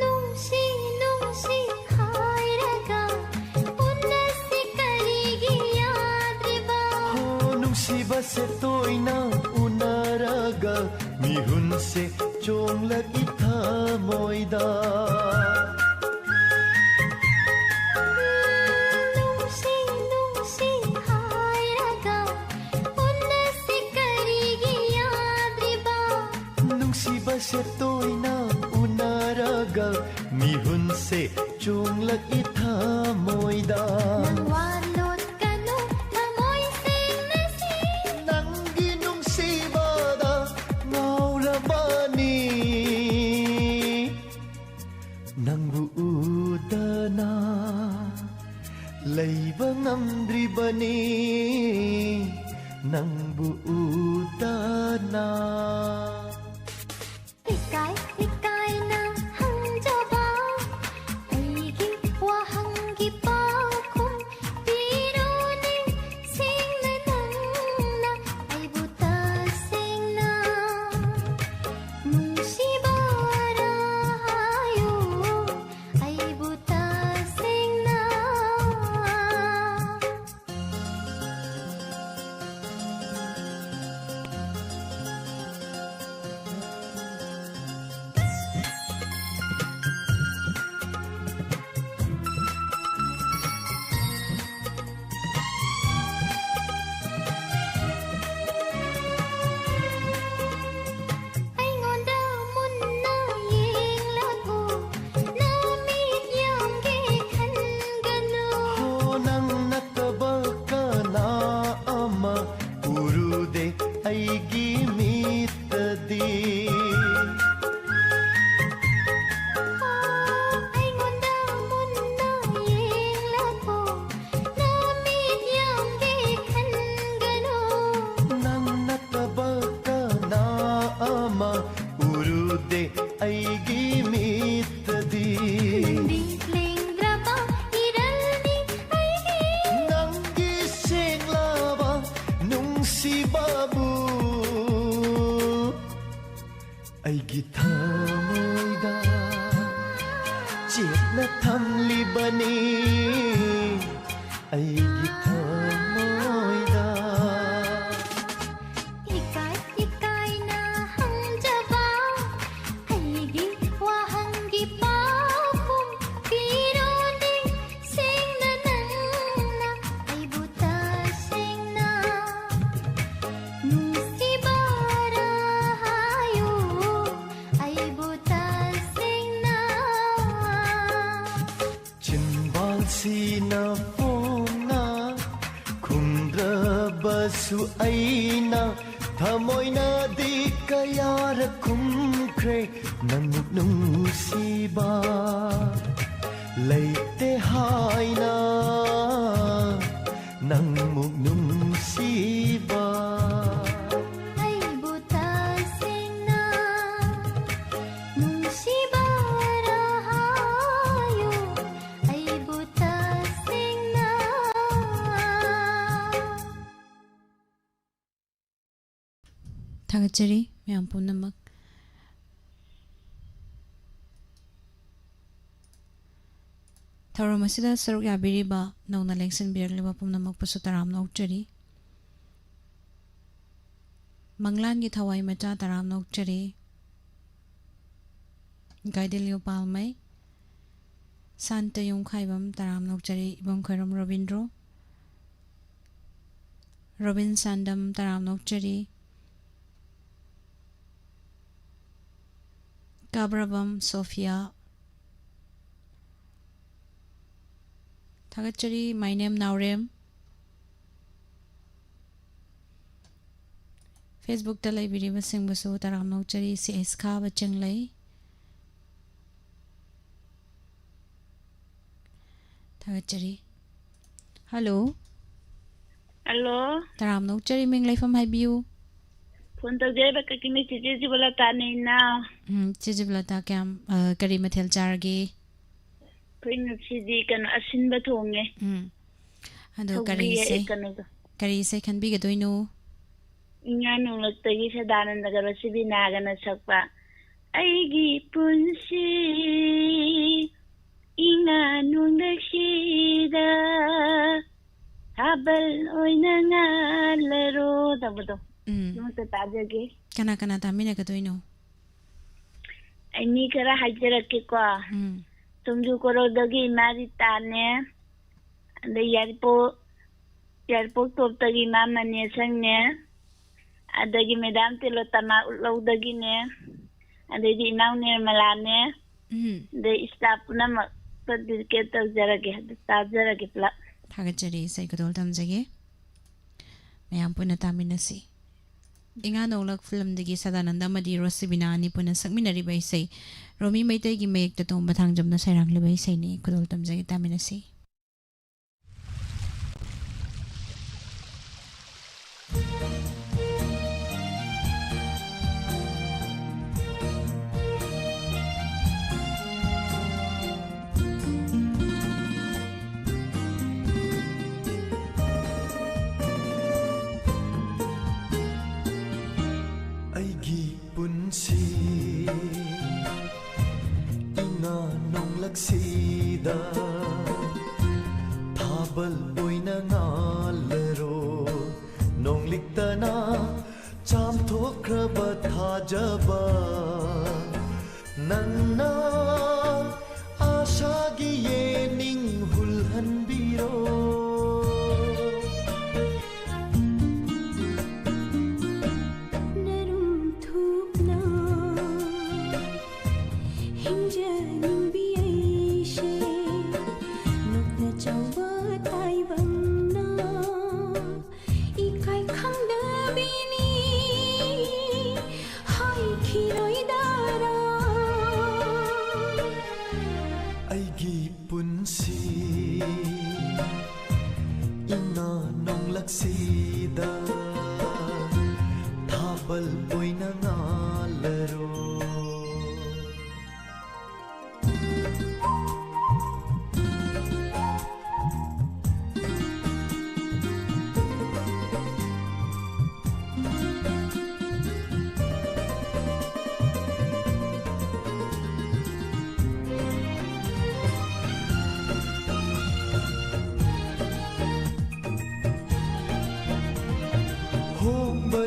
nungsi nungsi hairaga unnasi karigi yadriba नुसीबा से तोइना उनारागा मिहुन से चोंगलक इथा मोइदा nungsi nungsi hairaga unnasi karigi yadriba नुसीबा से तोइना उनारागा मिहुन से चोंगलक इथा मोइदा walot kanu thamoy sinasi नंगी नुसीबादा ngawrabani nangbu udana leiba ngamdribani nangbu udana ikay na hangjaba aigi wahanggi pakhum tirone singna nangna ay buta singna musibara hayo ay buta singna ꯅꯨꯡꯁꯤꯅ ꯊꯝꯂꯤꯕꯅꯤ ꯑꯩꯒꯤ ꯊꯃꯣꯏꯗ 이까이 이까이나 한자바 아이기 와한기 빠꿈 비로니 생나나나 아이부터 생나 누시바라하요 아이부터 생나 चिन्बाल्सीना फोना खुम्द्रबसु ऐना थमोइना दी कयार खुम्ख्रे नंगुक नुंसीबा लेते हाइना नंगुक नुंसीबा 아이부터 생나 누시바라하요 아이부터 생나 थागतचरी ma'am पुनमक थौरम असिदा सरुक याबिरिबा नौना लेक्सन बिरलिबा पुनमक पसु तराम नौचरी मंगलान की थवाई मचा तराम नौचरी गाइडिलियो पालमै शांत युंखाइबम तराम नौचरी इबम खैरम रविंद्रो रविन सांडम तराम नौचरी काब्रबम सोफिया थागतचरी माय नेम नावरेम फेसबुक ता लाइबिरिबा सिंगबसु तराम नौचरी सी एस खा बचंगलै थागतचरी हेलो हेलो तराम नौचरी मिंग लाइफम हाइबियू फोन तौजरबा ककिनि चिजे जिबला तानेना चिजिबलता क्याम करी मथेल चारगे फिन सिदी कन असिनबा थोंगे अदो करी से खनबी गदोइनो इंगा नुलक्तगी सदानंद नगर सिबी नागना सकपा आईगी पुंसी इंगा नुलक्सीदा हाबल ओइना ngalaro tabdo नोंत ताजगे कना कना तामिना गदोइनो अनि करा हाजरके को तुमजु कोरोदगी मारी ताने अंद यारपो तोपतगी मामने संगने अदगी मैडम तेलो तमा लौदगी ने अदगी नाउ निर्मलाने दे स्टाफ नम पदिके तजरगे ताजरगे प्ला थागतचरी सै गदोल तमजगे मैम पुना तामिनसी इंगा नौलक फिल्म दगी सदानंद मदी रोसिबिना नि पुना सकमिनरी बैसै रोमी मैतै की मेक त तोम बथांजमना सैरांगले बैसै नि कुदोल तमजगे तामिनसी ꯑꯩꯒꯤ ꯄꯨꯟꯁꯤ ꯏꯉꯥ ꯅꯣꯡꯂꯛꯁꯤꯗ ꯊꯥꯕꯜ ꯑꯣꯏꯅ ꯉꯥꯜꯂꯔꯣ ꯅꯣꯡꯂꯤꯛꯇꯅ ꯆꯥꯝꯊꯣꯛꯈ꯭ꯔꯕ ꯊꯥꯖꯕ ꯅꯪꯅ आशागी येनिंग हुल्हनबीरो Sida Thabal Boina Ngalaro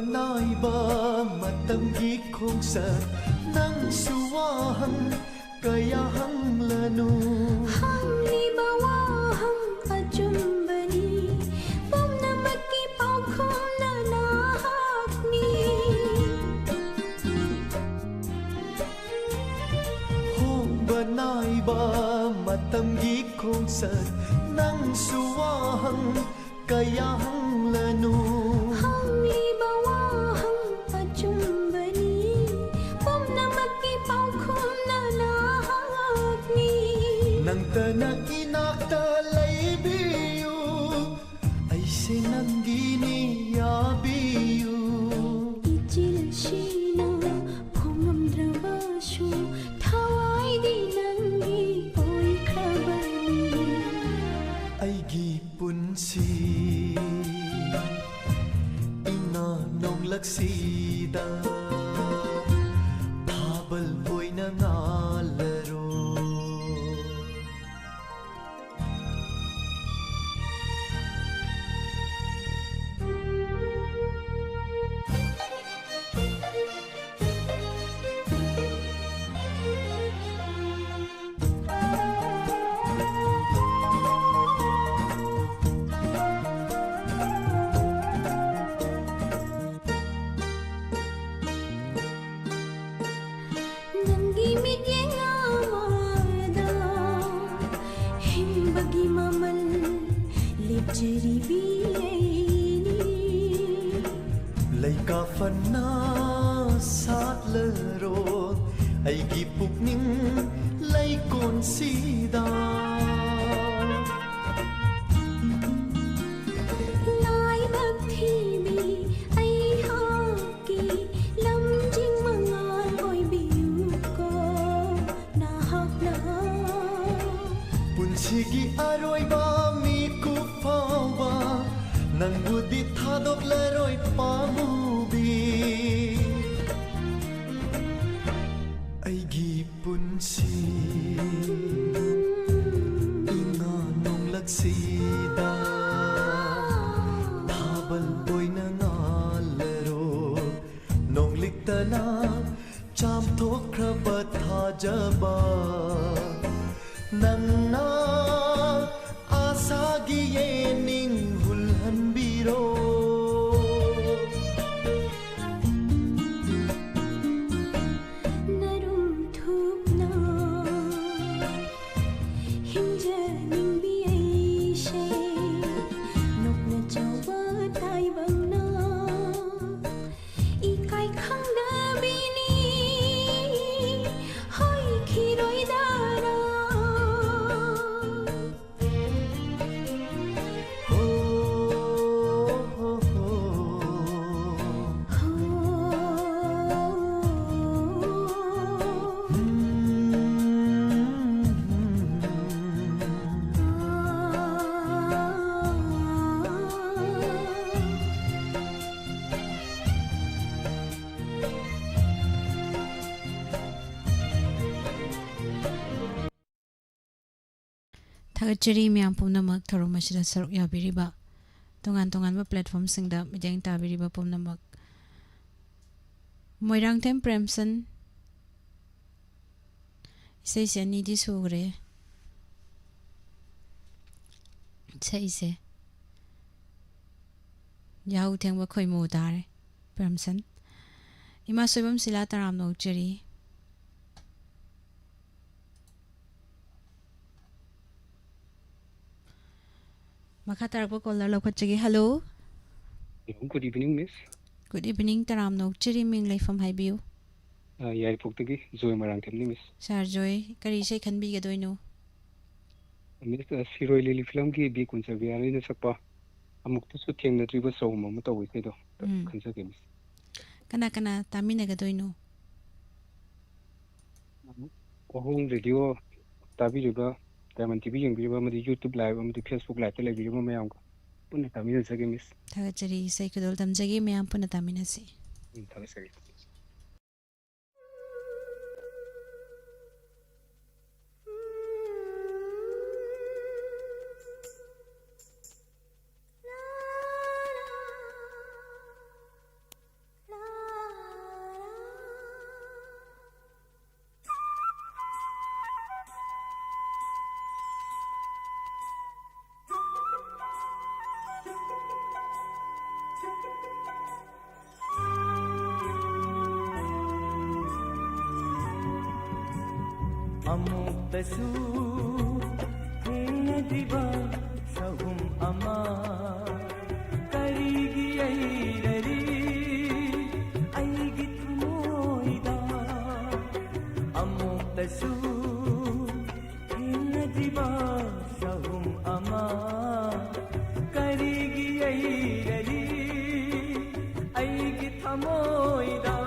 naibा matamgi khongsa nang suwahang kaya hanglanu hangli bawahang ajumbani pomna maki paukhom na nahakni hongba naibा matamgi khongsa nang suwahang kaya hanglanu hangli bawahang ajumbani pomna maki paukhom na nahakni nang tanak inakta laybiyu ay sinanggini yabiyu ichil shina phomamdrabashu thawai di nangi oi khabani aigi punsi ina nong laksida thabal poina ngalaro nangi midyeng amada himbagi mamal lepjeri biyeni laika fanna satlero aigi pukning laikon sida lai bak thibi ai haki lamjing mangal oi biu ko na hak na punsigi aroiba mi ku fawa nang budi thadok leroi pamubi aigi punsi inga nong laksida thabal poina ngalero nong liktana cham thok khraba thajaba nangna asagi yening hulhan biro narum thup na hinja ning bi ai she nok na chawa tai bang na ikai khang da bini hoi khiroi dara ho ho ho Thagachari miyam pumnamak tharom asida saruk yabiriba tongan tongan ba platform singda mideng tabiriba pumnamak Moirang Tem Premson isai se ni di sugre sai se yau theng ba khoi mo dare Premson ima soibam sila taram no chari Makhatar ko caller lokhat chagi hello Good evening, Miss. Good evening taram no chiri ming leifam haibiu Yai Puktagi, Joy Marang Temni, Miss. Sar joy kari sei khanbi ga doino Miss, Siroi Lily film ki bi kunsa biari na sakpa. Amukta su theng na triba so ma to wi do. Kunsa ke Miss. kana kana tamina ga doino Kohong radio tabi riba Diamond TV yung biba madi YouTube live madi Facebook live tele biba mayam ko. Punna tamina sa ke Miss. Thagachari sei kudol tamjagi mayam puna tamina si Thagachari. ꯑꯃꯨꯛꯇꯁꯨ ꯊꯦꯡꯅꯗ꯭ꯔꯤꯕ ꯁꯍꯨꯝ ꯑꯃ ꯀꯔꯤꯒꯤ ꯌꯩꯔꯔꯤ ꯑꯩꯒꯤ ꯊꯃꯣꯏꯗ ꯑꯃꯨꯛꯇꯁꯨ ꯊꯦꯡꯅꯗ꯭ꯔꯤꯕ ꯁꯍꯨꯝ ꯑꯃ ꯀꯔꯤꯒꯤ ꯌꯩꯔꯔꯤ ꯑꯩꯒꯤ ꯊꯃꯣꯏꯗ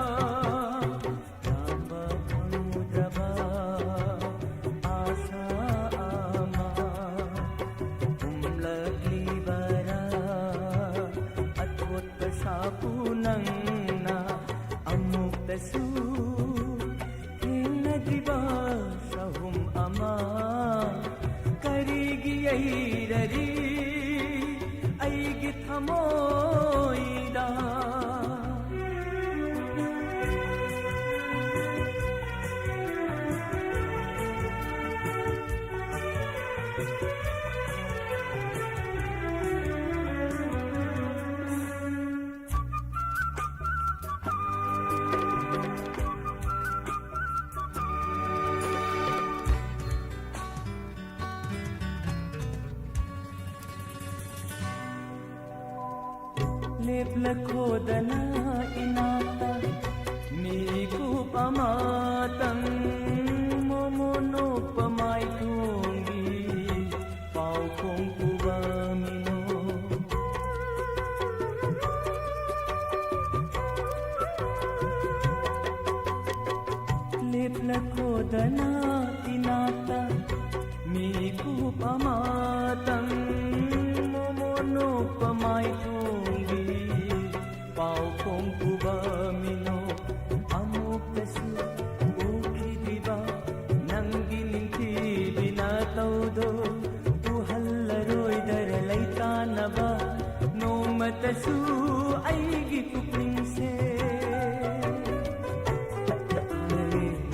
nangna amuktasu hinadriba sahum ama karigi yairari aigi thamoida lepla inata miku pamatang momono pamay tungi pau kong kubamino lepla inata miku pamatang momono pamay tungi pau kong kubamino amuktasu ukhidiba nangininti binataudo uhallaroi dara laitanaba nomatasu aigi pupringse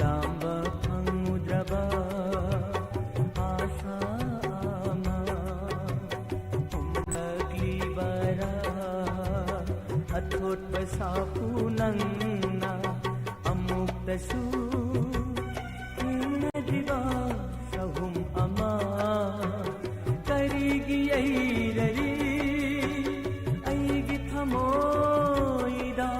lamba pangudraba asa ama umlaglibara athot pasapu nangna amuktasu hinadriba sahum ama karigi yairari aigi thamoida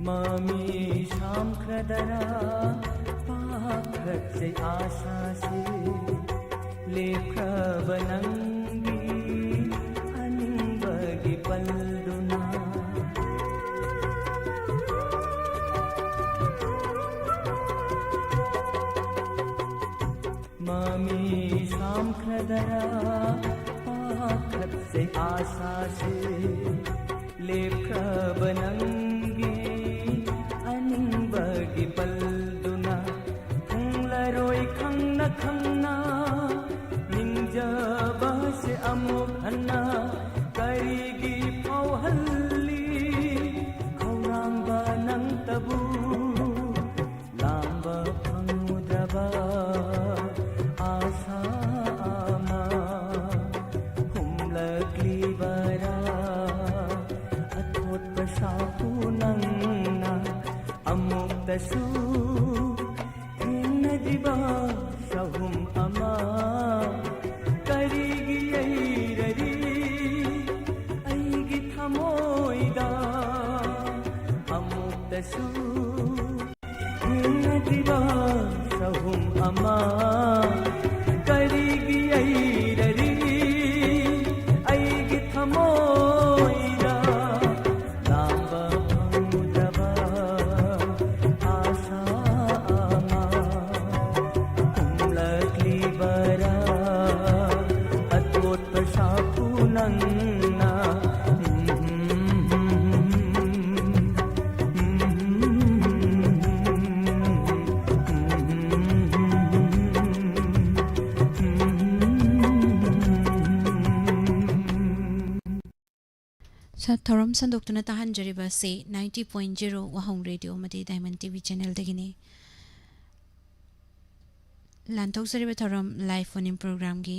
मामी शाम खदरा पाखत से आशा से लेखा बनंगी अनिंबगी पल्दुना मामी शाम खदरा पाखत से आशा से लेखा बनंगी अनिंबगी पल्दुना खंगलरोई खंगना खंगना निंजबा से अमुक हन्ना करीगी फौहल्ली खौरांगबा नंग तबु लांबा फंगुद्रबा आशा आमा हुमलग्लीबरा अथोट पसापु नंगना amuktasu hinadriba sahum ama karigi yairari aigi thamoida amuktasu hinadriba sahum ama karigi yairari aigi thamoida lamba pangudraba आशा थौरम संदोक्तुना ताहंजरिबा से 90.0 वाहंग रेडियो मदी डायमंड टीवी चैनल दगिनी लांथोक्सरिबा थौरम लाइव फोन इन प्रोग्राम की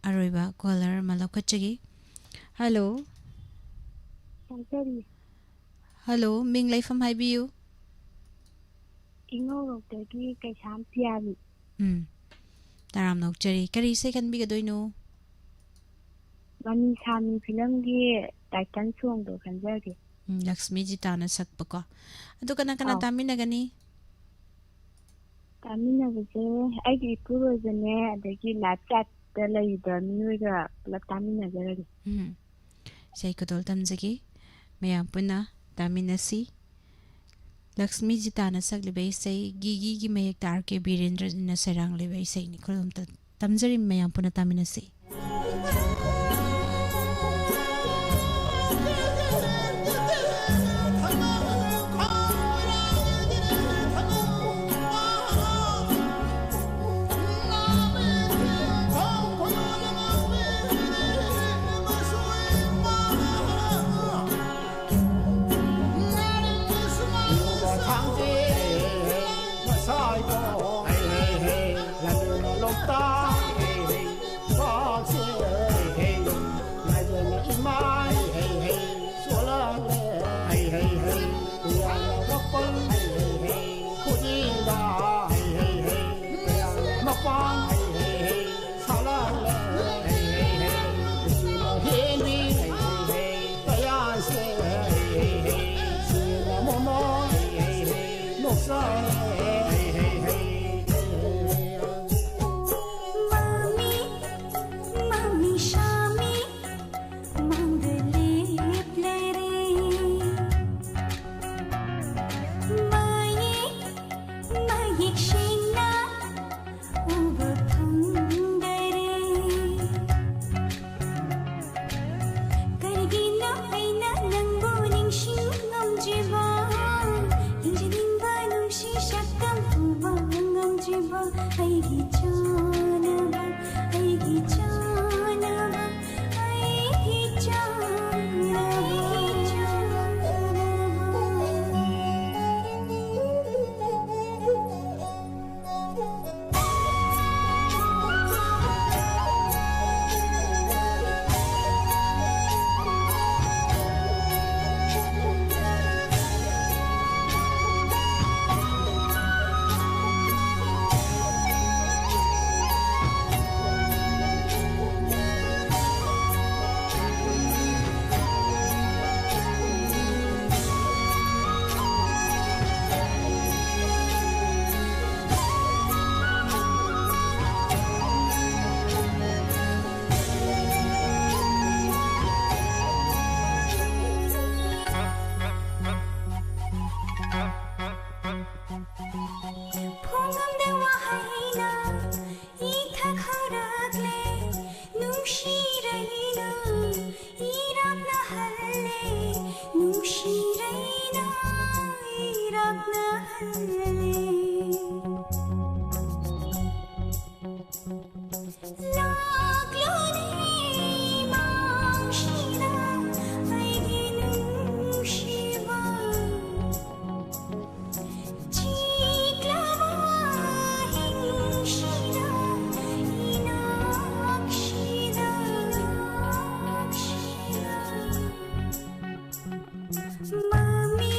अरोइबा कॉलर मलौखचगी हेलो हेलो मिंग लाइफम हाइबियू इंगोरोक्तगी कैसाम पियाबी ताराम नोक्चरी करी से खनबिगदोइनो मनी सामी फिल्म की टाइटल सॉन्ग दो खनजगे लक्ष्मी जी ताना सकपको अदो कना कना तामिनगनी तामिनबजे आइगी पुरोजने अदगी लाइव चैट द लैदा मिनुगा पुलप तामिनगरे सै कदोल तमजगी मयाम पुना तामिनसी लक्ष्मी जी ताना सकलिबे सै गिगी की मयक तार के बीरेंद्र न सरंग लेबे सै निखुलम तमजरी मयाम पुना तामिनसी Mami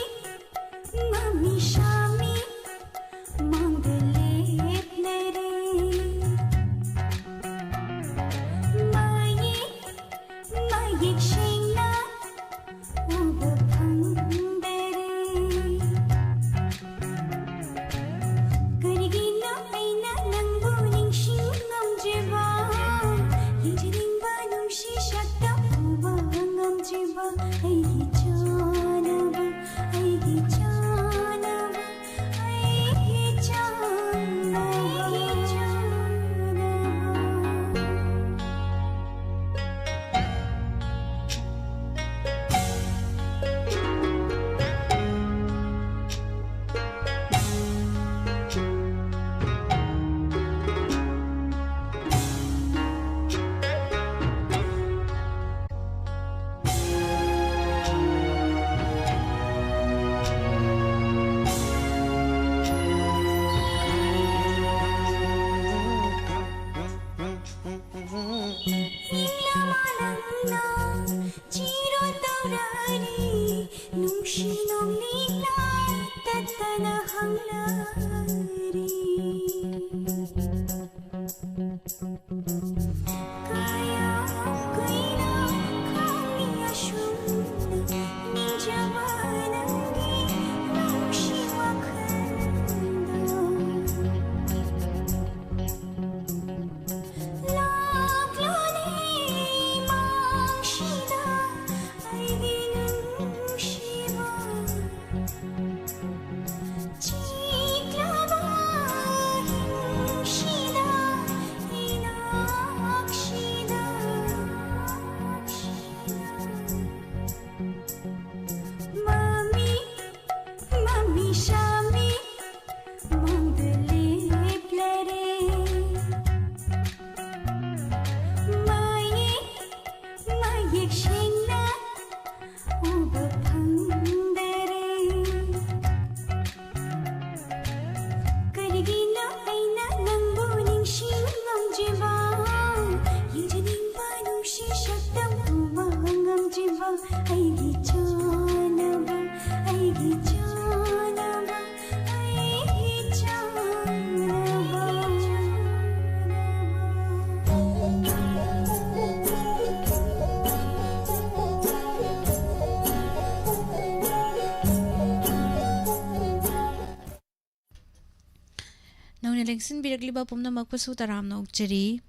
Lengsin biragli pumna magpasu taram na ukchari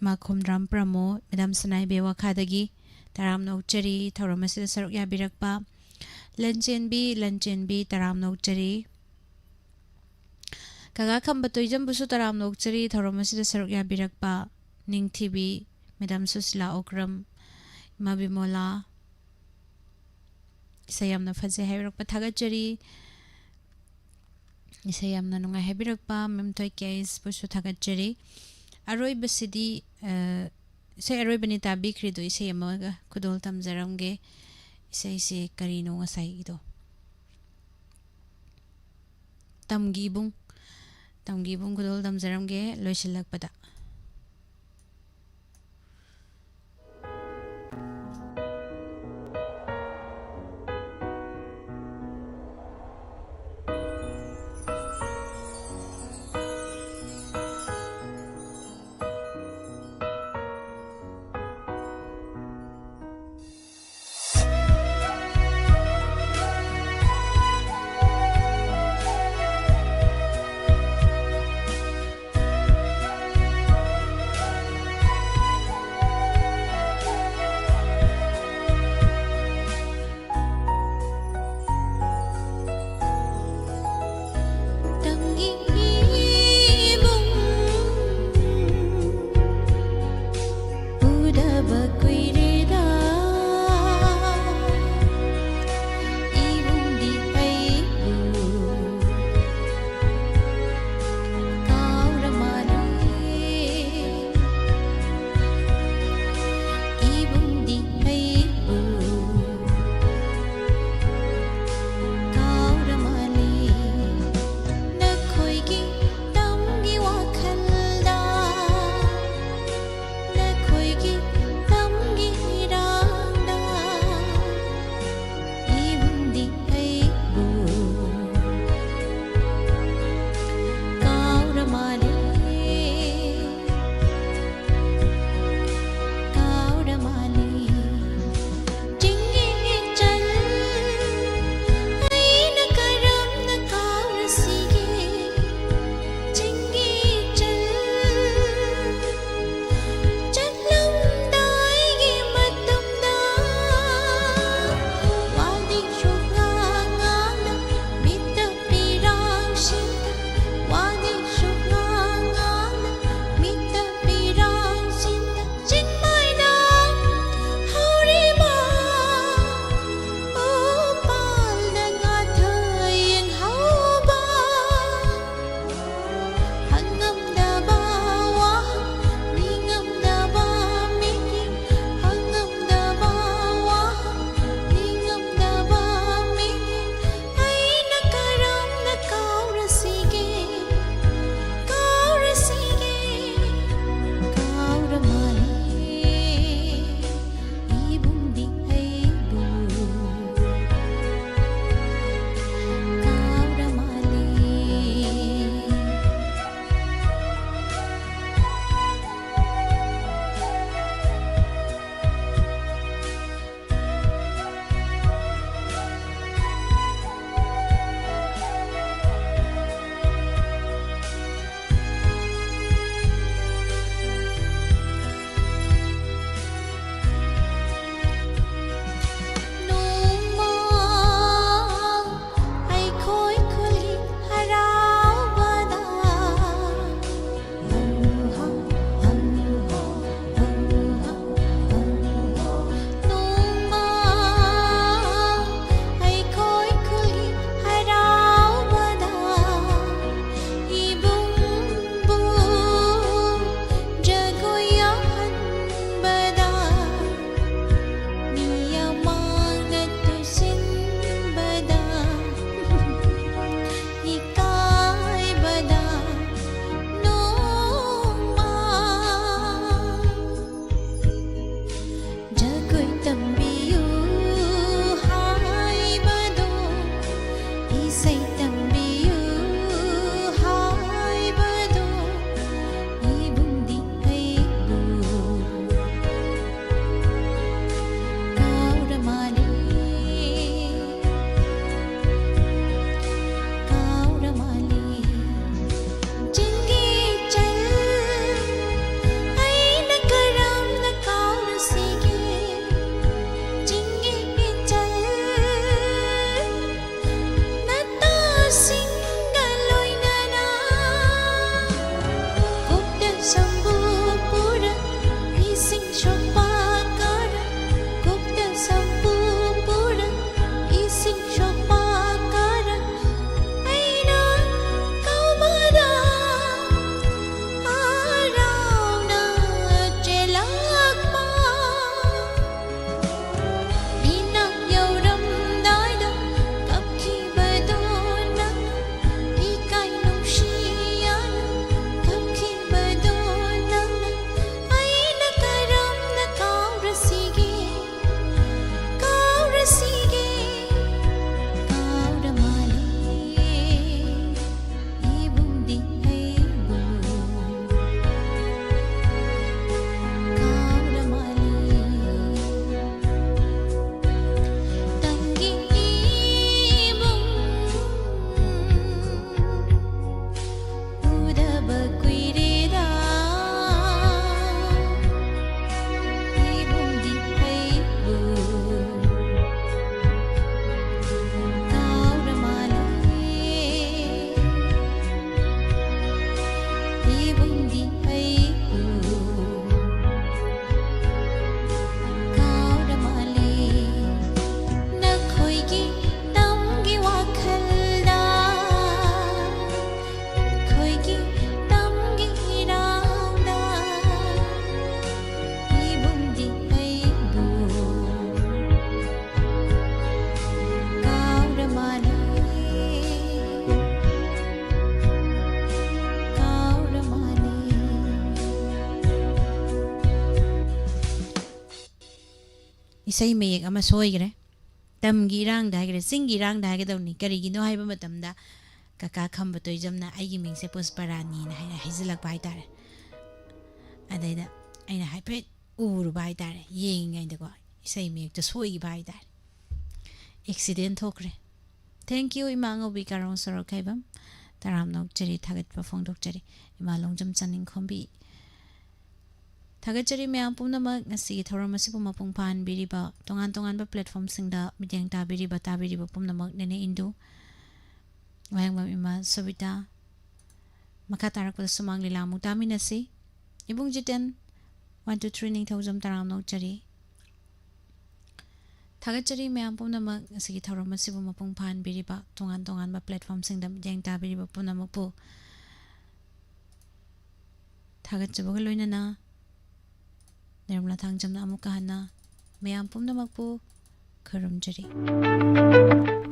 makhom dram pramo Madam Sanai Bewa Khadagi taram na ukchari thauramasi saruk ya birakpa lanchen bi taram na ukchari kaga khamba toijam busu taram na ukchari thauramasi saruk ya birakpa ningthibi Madam Susila Okram Ima Bimola isayam na faje hairakpa thagachari isayam na nunga hebirakpa memtoi case pusu thagachari aroi basidi se aroi banita bikri do isayam ga kudol tamjaramge isay se karino ngasai do tamgibung kudol tamjaramge loisilakpada isai meyek ama soigre tamgi rang da gre singi rang da gedawni karigino haiba matamda kaka khamba toy jamna aigi mingse Pusparani na haina hizilak bai tare adaida aina haipet uru bai tare yeng ngai da ko isai meyek to soi bai tare accident thokre thank you imango bi karong soro kaibam taram nok cheri thagat pa phong dok cheri ima longjam chaning khombi thagat cheri myam pumna ma ngasi thoram asibu mapung phan biriba tongan ba platform singda midyang ta biriba pumna mak nene indu wayang ima sobita makatarak pa sumang lila mu taminasi ibung jiten 1 2 3 ning thojam taram nok cheri Thagachari myam pumnamak ngasi thoram asibu mapung phan biriba tongan ba platform singda midyang ta biriba pumnamak pu thagachabaga loinana Nirmala Thangjamna amuka hana myam pumnamak pu kharamjari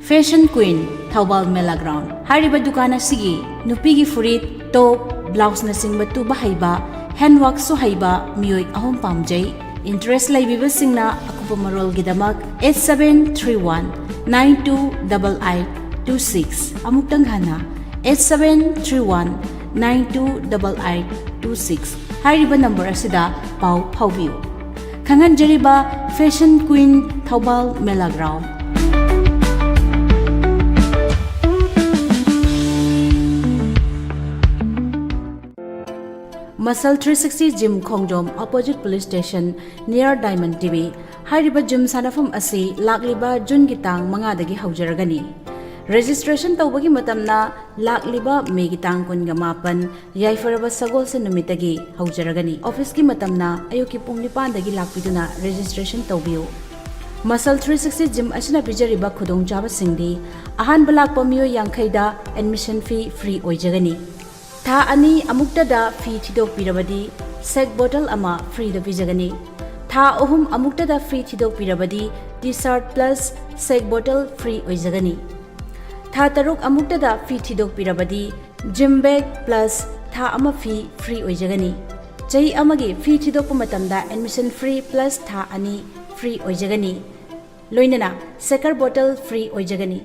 Fashion Queen Thawbal Mela Ground hariba dukana sigi nupigi furit top blouse na singba tu bahaiba handwork so haiba miyoi ahom pamjai interest laibiba singna akupa marol gidamak 8731928826 amuktang hana 8731928826 hariba number asida pau phaubiu khangan jariba Fashion Queen Thawbal Mela Ground Muscle 360 Gym Khongjom opposite police station near Diamond TV hariba gym sanafam asi lakliba June gitang manga dagi haujaragani registration tawbagi matamna lakliba me gitang kunga mapan yaifaraba sagol se numitagi haujaragani office ki matamna ayuki pung 9 dagi lakpiduna registration tawbiu Muscle 360 Gym asina bijariba khudong jaba singdi ahan balak pamiyo yangkhaida admission fee free oijagani Tha ani amukta da fee thidok pirabadi sek bottle ama free da bijagani Tha ohum amukta da free thidok pirabadi t-shirt plus sek bottle free oijagani Tha taruk amukta da fee thidok pirabadi gym bag plus tha ama fee free oijagani Chai amagi fee thidok matamda admission free plus tha ani free oijagani loinana sekar bottle free oijagani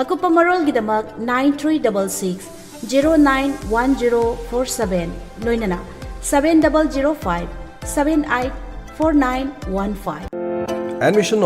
akupa marol gidamak 9366 091047 loinana 7005 784915 Admission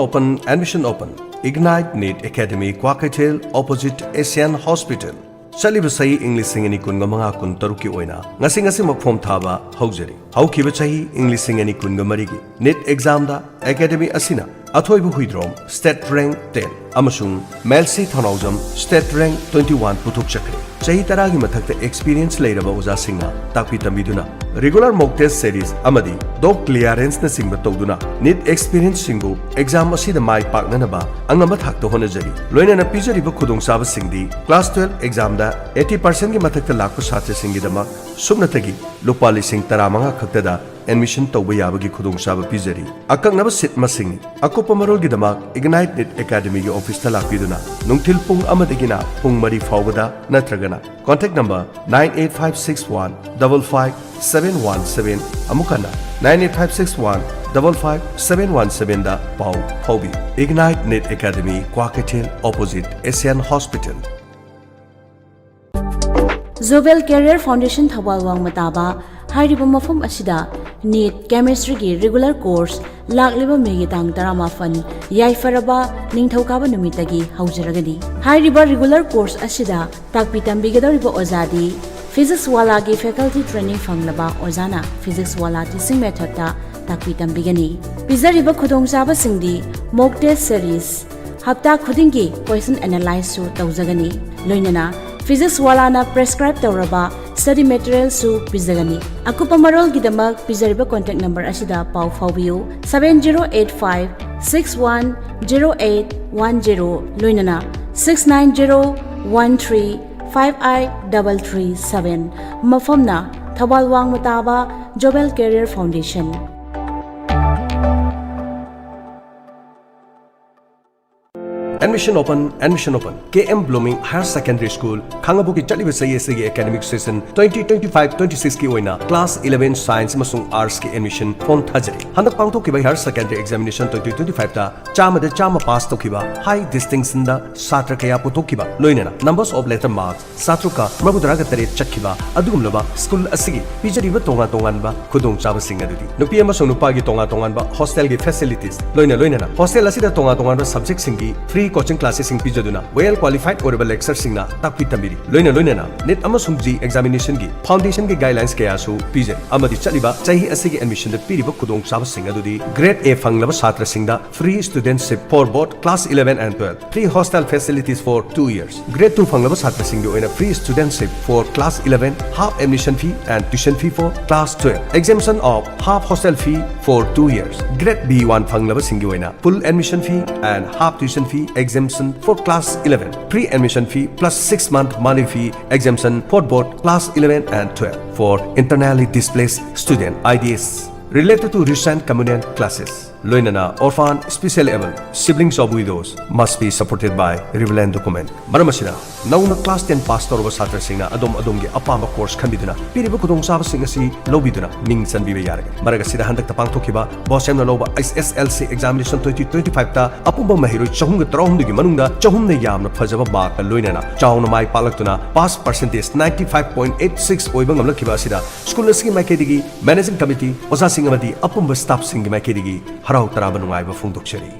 open Ignite NEET Academy Kwakatel opposite Asian Hospital Chaliba sai English singani kunga manga kun taruki oina ngasi mapom thaba haujari haukiba chahi English singani kunga marigi NEET exam da academy asina athoibu huidrom state rank 10 amasung melsi thanaujam state rank 21 puthuk chakre chahi taragi mathakta experience leiraba oja singna takpi tambiduna regular mock test series amadi dog clearance na singba tawduna NEET experience singu exam asida mai pakna ba angamba thakta honajari loina na pijari ba khudong saba singdi class 12 exam da 80% gi mathakta lakpa satya singi dama subnatagi lupali sing taramanga khakta da admission tawba yabagi khudong saba pijari akaknaba sit masingi akopa marol gi dama Ignite NEET Academy gi office ta lakpiduna nungthil pung amadagina pung mari fawbada natragana contact number 98561551717 amukana 98561551717 da pau phobi Ignite NEET Academy Kwakatel opposite Asian Hospital Zobel Career Foundation Thawal Wang Mataba hariba mafum asida NEET chemistry gi regular course lakliba megi tang tarama fan yaifaraba ningthokaba numitagi haujaragani hariba regular course asida takpi tambigedoriba ozadi physics wala gi faculty training fanglaba ozana physics wala teaching method ta takpi tambigani pizariba khudong saba singdi mock test series hafta khudingi question analyze su tawjagani loinana physics wala na prescribe tawraba study material su pizagani akupa marol gidamak pizariba contact number asida pau phawbiu 7085610810 loinana 6901358337 mafamna Thawal Wang Mataba Jobel Career Foundation Admission open. KM Blooming Higher Secondary School Khangabuki Chaliba Sayesigi Academic Session 2025-26 ki oina Class 11 Science masung Arts ki admission form thajari. Handak pangthokiba Higher Secondary Examination 2025 ta chama pass tokiba high distinction da satra kaya putokiba loinena numbers of letter marks satruka mabudaraga tare chakkiba adugumlaba school asigi pijariba tongan ba khudong chaba singa dudi nupi amasung nupa gi tongan ba hostel gi facilities loinena hostel asida tongan ba subject singi free coaching classes sing pijaduna well qualified orable lecturer singna takpi tambiri loinena net amasung G examination gi foundation gi guidelines kaya su pijari amadi chaliba chahi asigi admission da piriba khudong chaba singa dudi grade A fanglaba satra singda free studentship for both class 11 and 12 free hostel facilities for 2 years grade 2 fanglaba satra singdi oina free studentship for class 11 half admission fee and tuition fee for class 12 exemption of half hostel fee for 2 years grade B1 fanglaba singdi oina full admission fee and half tuition fee exemption for class 11 pre admission fee plus 6-month money fee exemption for both class 11 and 12 for internally displaced student IDS related to recent communion classes loinana orphan specially able siblings of widows must be supported by relevant document maramasina nauna class 10 pass torba satra singna adom gi apamba course khanbiduna piriba kudong saba sing asi lobiduna ming sanbiba yarage maraga sida handak tapang thokiba bosem na loba SSLC examination 2025 ta apumba mahiru chahunga tarahum gi manungda chahum ne yamna phajaba mark loinana chawna mai palaktuna pass percentage 95.86 oiba ngamlakhiba asida school asigi maikedi managing committee osa sing amadi apumba staff sing maikedi harau taraba nungaiba phungdokchari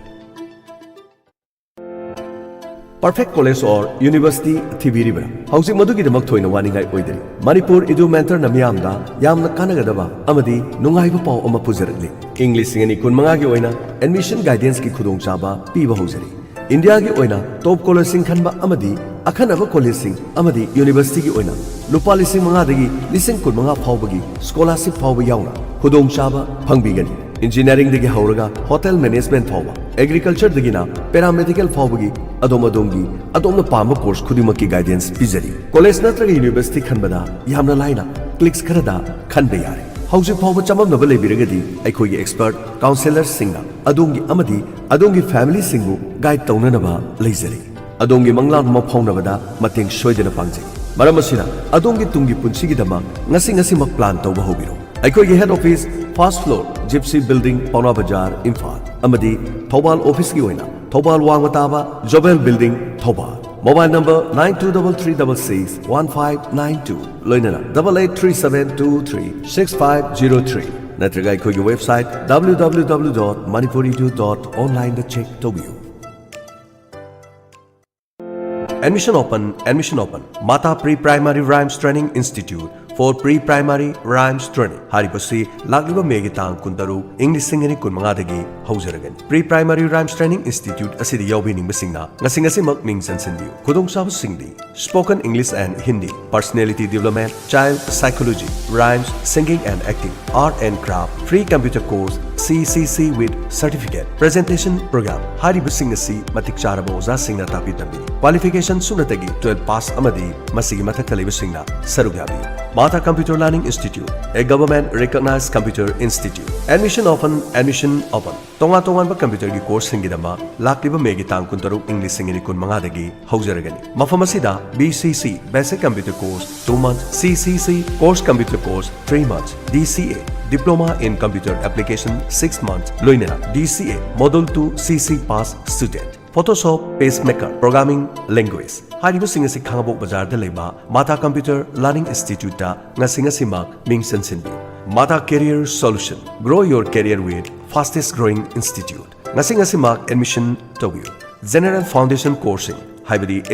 Perfect College or University Thibiribra Housing Madugi the Maktoina Waningai Oidri Manipur Idu Mentor Namyamda Yamna Kanagadaba Amadi Nungaiba Pau Oma Puzerli English Singani Kunmangagi Oina Admission Guidance Ki Kudong Chaba Piba Hoseri India Gi Oina Top College Sing Khanba Amadi Akhanaba College Sing Amadi University Gi Oina Lupa Lising Mangadagi Lising Kunmanga Paubagi Scholarship Pauba Yauna Kudong Chaba Pangbigani Engineering dagi hauraga hotel management phawba agriculture dagi na paramedical phawbagi adom pamba course khudimaki guidance pizari college natraga university khanbada yamna laina clicks kharada khanbe yare hauji phawba chamam na bale biragadi aikoi gi expert counselor singna adongi family singbu guide taunanaba leizari adongi manglan ma phawnabada mateng soidena pangjai maramasina adongi tungi punsigi dama ngasi mak plan tawba hobiro aikoi gi head office First floor, Gypsy Building, Pauna Bazaar, Imphal. Amadi, Thobal Office ki oina. Thobal Wangmataba, Jobel Building, Thobal. Mobile number 9233661592. Loinana 8837236503. Natragai ko website www.manipuridu.online the check tobiu. Admission open. Mata Pre-Primary Rhymes Training Institute for Pre-Primary Rhymes Training. Haribasi lagliba megi tang kuntaru English singani kunmangadagi hauzaragan. Pre-Primary Rhymes Training Institute asidi yawbining basingna ngasi mak ming sansendiu. Kudong sab singdi spoken English and Hindi, personality development, child psychology, rhymes, singing and acting, art and craft, free computer course, CCC with certificate, presentation program. Haribasing asi matik charabo oza singna tapi tambi. Qualification sunatagi 12 pass amadi masigi matak talibasingna sarugyabi. Mata Computer Learning Institute, a government recognized computer institute. Admission open. Tongan ba computer gi course singidama lakliba megi tang kuntaru English singini kun mangadagi hauzaragani. Mafamasida BCC Basic Computer Course 2 months, CCC Course Computer Course 3 months, DCA Diploma in Computer Application 6 months. Loinena DCA Module 2 CC Pass student. Photoshop Pacemaker Programming Language. Haribo singasi Khangabok Bazar da leba Mata Computer Learning Institute ta ngasi mak ming sensinbi. Mata Career Solution. Grow your career with fastest growing institute. Ngasi mak admission to you. General Foundation Coursing. Haibadi